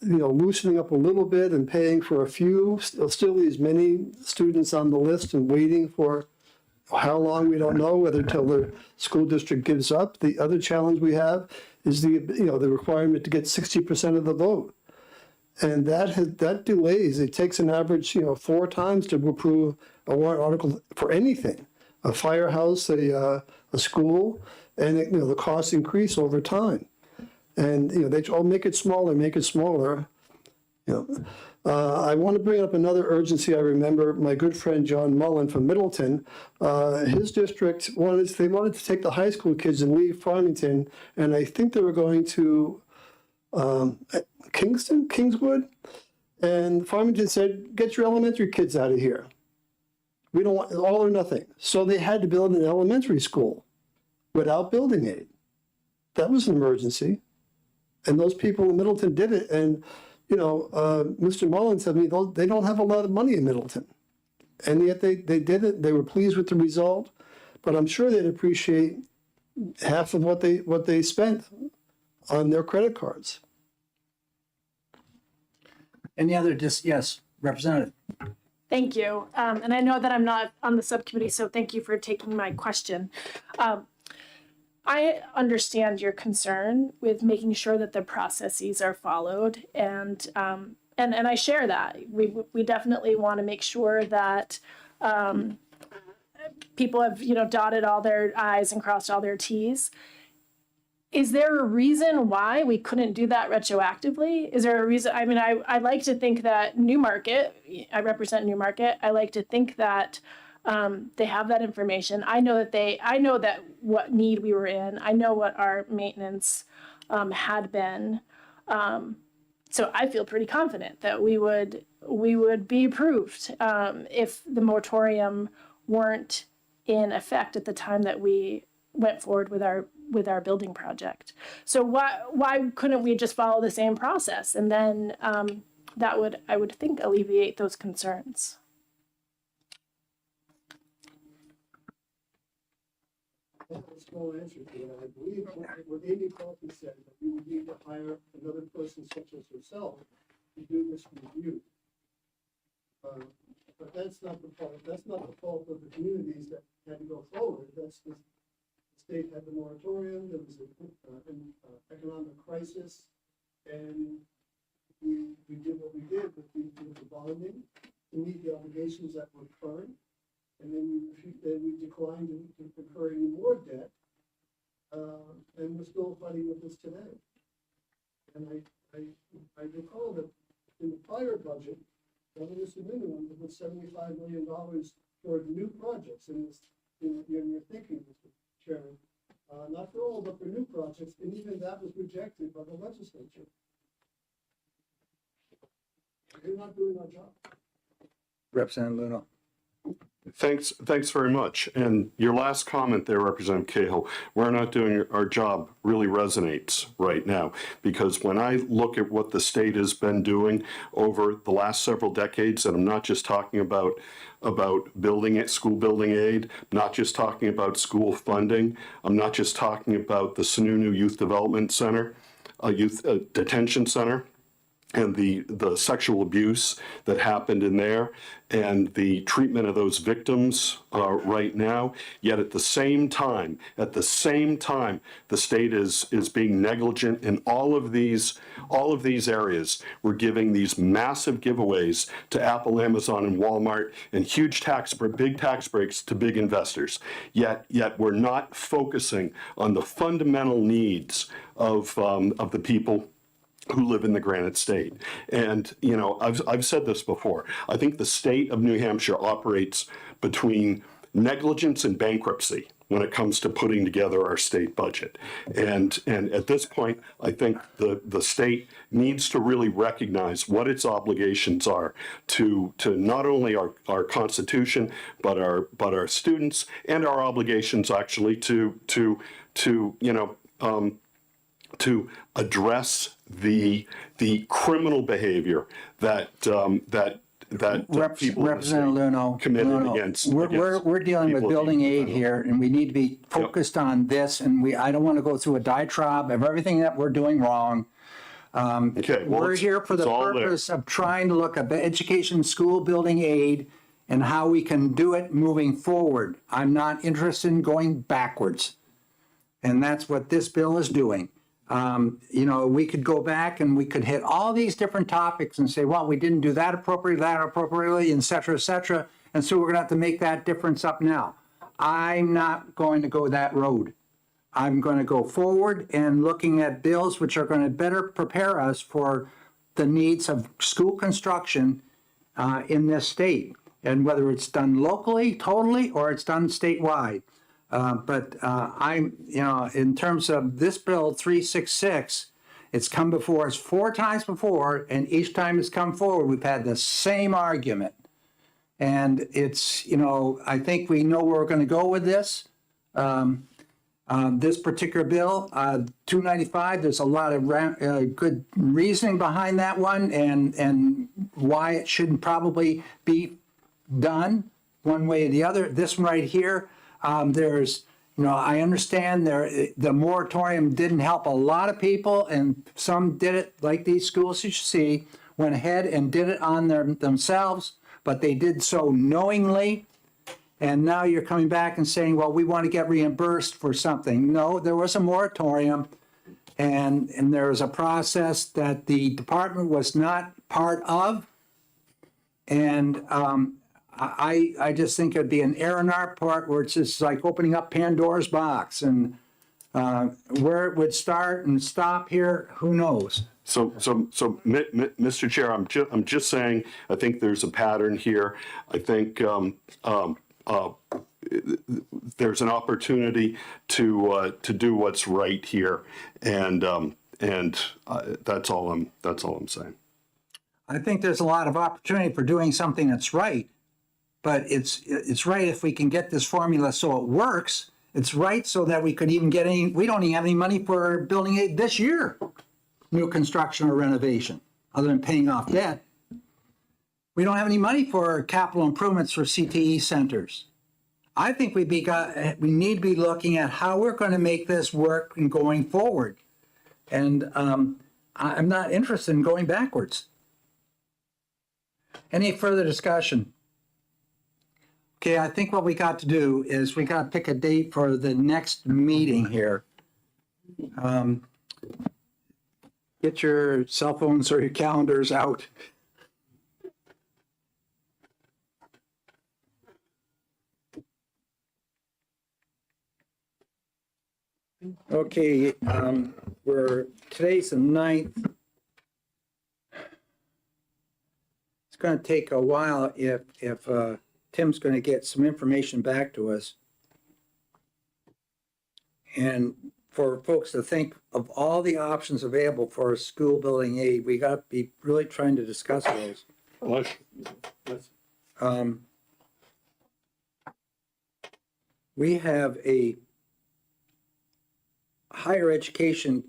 loosening up a little bit and paying for a few, still leaves many students on the list and waiting for how long, we don't know, whether till the school district gives up. The other challenge we have is the requirement to get 60% of the vote. And that delays. It takes an average, 4 times to approve a warrant article for anything, a firehouse, a school, and the costs increase over time. And, they all make it smaller, make it smaller. I want to bring up another urgency. I remember my good friend John Mullen from Middleton, his district wanted to take the high school kids and leave Farmington, and I think they were going to Kingswood, and Farmington said, get your elementary kids out of here. We don't want all or nothing. So they had to build an elementary school without building aid. That was an emergency. And those people in Middleton did it. And, Mr. Mullen said to me, they don't have a lot of money in Middleton. And yet they did it. They were pleased with the result. But I'm sure they'd appreciate half of what they spent on their credit cards. Any other, yes, Representative. Thank you. And I know that I'm not on the subcommittee, so thank you for taking my question. I understand your concern with making sure that the processes are followed, and I share that. We definitely want to make sure that people have dotted all their I's and crossed all their T's. Is there a reason why we couldn't do that retroactively? Is there a reason? I mean, I like to think that Newmarket, I represent Newmarket. I like to think that they have that information. I know that what need we were in. I know what our maintenance had been. So I feel pretty confident that we would be approved if the moratorium weren't in effect at the time that we went forward with our building project. So why couldn't we just follow the same process? And then that would, I would think, alleviate those concerns. I have a small answer to that. I believe what Amy Kaufman said, that we would need to hire another person such as herself to do this review. But that's not the fault. That's not the fault of the communities that had to go forward. That's the state had the moratorium. There was an economic crisis, and we did what we did with the bonding to meet the obligations that were current. And then we declined to incur any more debt, and we're still fighting with this today. And I recall that in the prior budget, Governor Sununu put $75 million toward new projects in your thinking, Mr. Chairman. Not for all, but for new projects, and even that was rejected by the legislature. We're not doing our job. Representative Luno. Thanks very much. And your last comment there, Representative Cahill, we're not doing our job, really resonates right now. Because when I look at what the state has been doing over the last several decades, and I'm not just talking about building it, school building aid, not just talking about school funding, I'm not just talking about the Sununu Youth Development Center, youth detention center, and the sexual abuse that happened in there, and the treatment of those victims right now. Yet at the same time, the state is being negligent in all of these areas. We're giving these massive giveaways to Apple, Amazon, and Walmart, and big tax breaks to big investors. Yet we're not focusing on the fundamental needs of the people who live in the Granite State. And, I've said this before. I think the state of New Hampshire operates between negligence and bankruptcy when it comes to putting together our state budget. And at this point, I think the state needs to really recognize what its obligations are to not only our Constitution, but our students, and our obligations actually to address the criminal behavior that people Representative Luno, committed against. We're dealing with people building of aid here, and we need to be focused on this. And I don't want to go through a diatribe of everything that we're doing wrong. Okay, well, We're here for the it's all there. purpose of trying to look at education, school building aid, and how we can do it moving forward. I'm not interested in going backwards. And that's what this bill is doing. We could go back and we could hit all these different topics and say, well, we didn't do that appropriately, et cetera, et cetera. And so we're going to have to make that difference up now. I'm not going to go that road. I'm going to go forward and looking at bills which are going to better prepare us for the needs of school construction in this state. And whether it's done locally, totally, or it's done statewide. But I'm, in terms of this bill 366, it's come before us 4 times before, and each time it's come forward, we've had the same argument. And it's, I think we know where we're going to go with this. This particular bill, 295, there's a lot of good reasoning behind that one and why it shouldn't probably be done one way or the other. This one right here, there's, I understand the moratorium didn't help a lot of people, and some did it, like these schools you see, went ahead and did it on themselves, but they did so knowingly. And now you're coming back and saying, well, we want to get reimbursed for something. No, there was a moratorium, and there was a process that the department was not part of. And I just think it'd be an error on our part where it's just like opening up Pandora's box, and where it would start and stop here, who knows? So, Mr. Chair, I'm just saying, I think there's a pattern here. I think there's an opportunity to do what's right here, and that's all I'm saying. I think there's a lot of opportunity for doing something that's right, but it's right if we can get this formula so it works. It's right so that we could even get we don't even have any money for building aid this year, new construction or renovation, other than paying off debt. We don't have any money for capital improvements for CTE centers. I think we need to be looking at how we're going to make this work and going forward. And I'm not interested in going backwards. Any further discussion? Okay, I think what we got to do is we got to pick a date for the next meeting here. Get your cell phones or your calendars out. Okay, today's the 9th. It's going to take a while if Tim's going to get some information back to us. And for folks to think of all the options available for school building aid, we got to be really trying to discuss those. We have a higher education,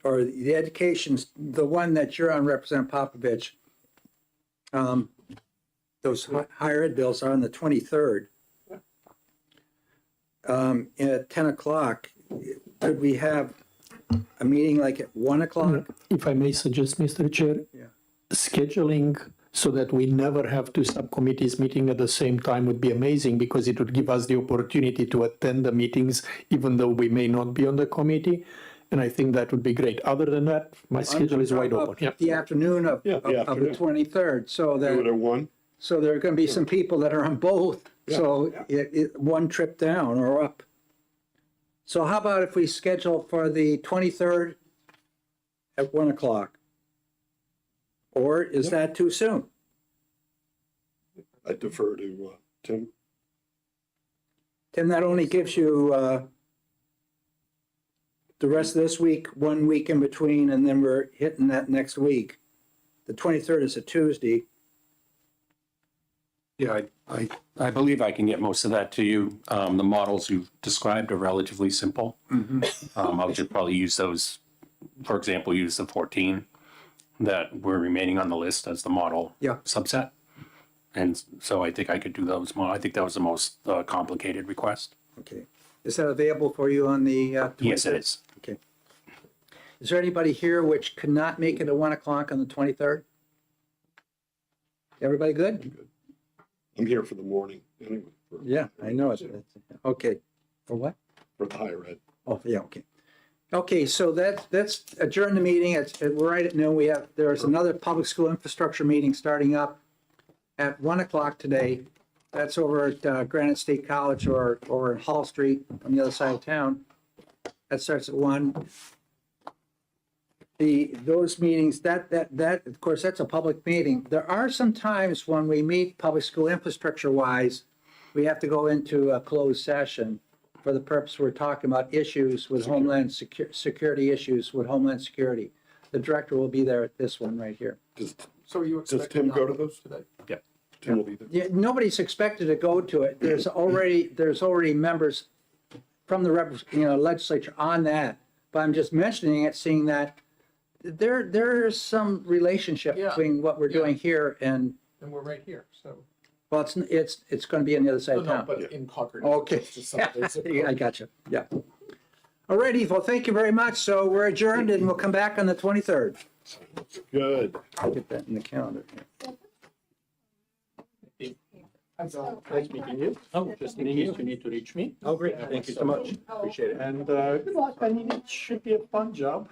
or the education's the one that you're on, Representative Popovich. Those higher ed bills are on the 23rd. At 10 o'clock, could we have a meeting like at 1 o'clock? If I may suggest, Mr. Chair, scheduling so that we never have 2 subcommittees meeting at the same time would be amazing, because it would give us the opportunity to attend the meetings even though we may not be on the committee. And I think that would be great. Other than that, my schedule is wide open. Yeah. The afternoon of the 23rd, so Do it that, at 1? so there are going to be some people that are on both. So one trip down or up. So how about if we schedule for the 23rd at 1 o'clock? Or is that too soon? I defer to Tim. Tim, that only gives you the rest of this week, 1 week in between, and then we're hitting that next week. The 23rd is a Tuesday. Yeah, I believe I can get most of that to you. The models you've described are relatively simple. I'll just probably use those, for example, use the 14 that were remaining on the list as the model subset. And so I think I could do those. I think that was the most complicated request. Okay. Is that available for you on the 23rd? Yes, it is. Okay. Is there anybody here which could not make it at 1 o'clock on the 23rd? Everybody good? I'm here for the morning anyway. Yeah, I know it. Okay. For what? For the higher ed. Oh, yeah, okay. Okay, so that's adjourn the meeting. We're right at noon. There's another public school infrastructure meeting starting up at 1 o'clock today. That's over at Granite State College or over in Hall Street on the other side of town. That starts at 1. Those meetings, that, of course, that's a public meeting. There are some times when we meet public school infrastructure wise, we have to go into a closed session for the purpose we're talking about issues with security issues with Homeland Security. The director will be there at this one right here. So are you Does Tim go to those? today? Tim will be there. Yeah, nobody's expected to go to it. There's already members from the legislature on that. But I'm just mentioning it, seeing that there's some relationship Yeah, between what we're doing here and, And we're right here, so. well, it's going to be on the other side of town. but in Concord. Okay. I got you. Yeah. All righty. Well, thank you very much. So we're adjourned and we'll come back on the 23rd. Good. I'll get that in the calendar. Nice meeting you. Oh, just meeting you. You need to reach me. Oh, great. Thank you so much. Appreciate it. And good luck. I mean, it should be a fun job.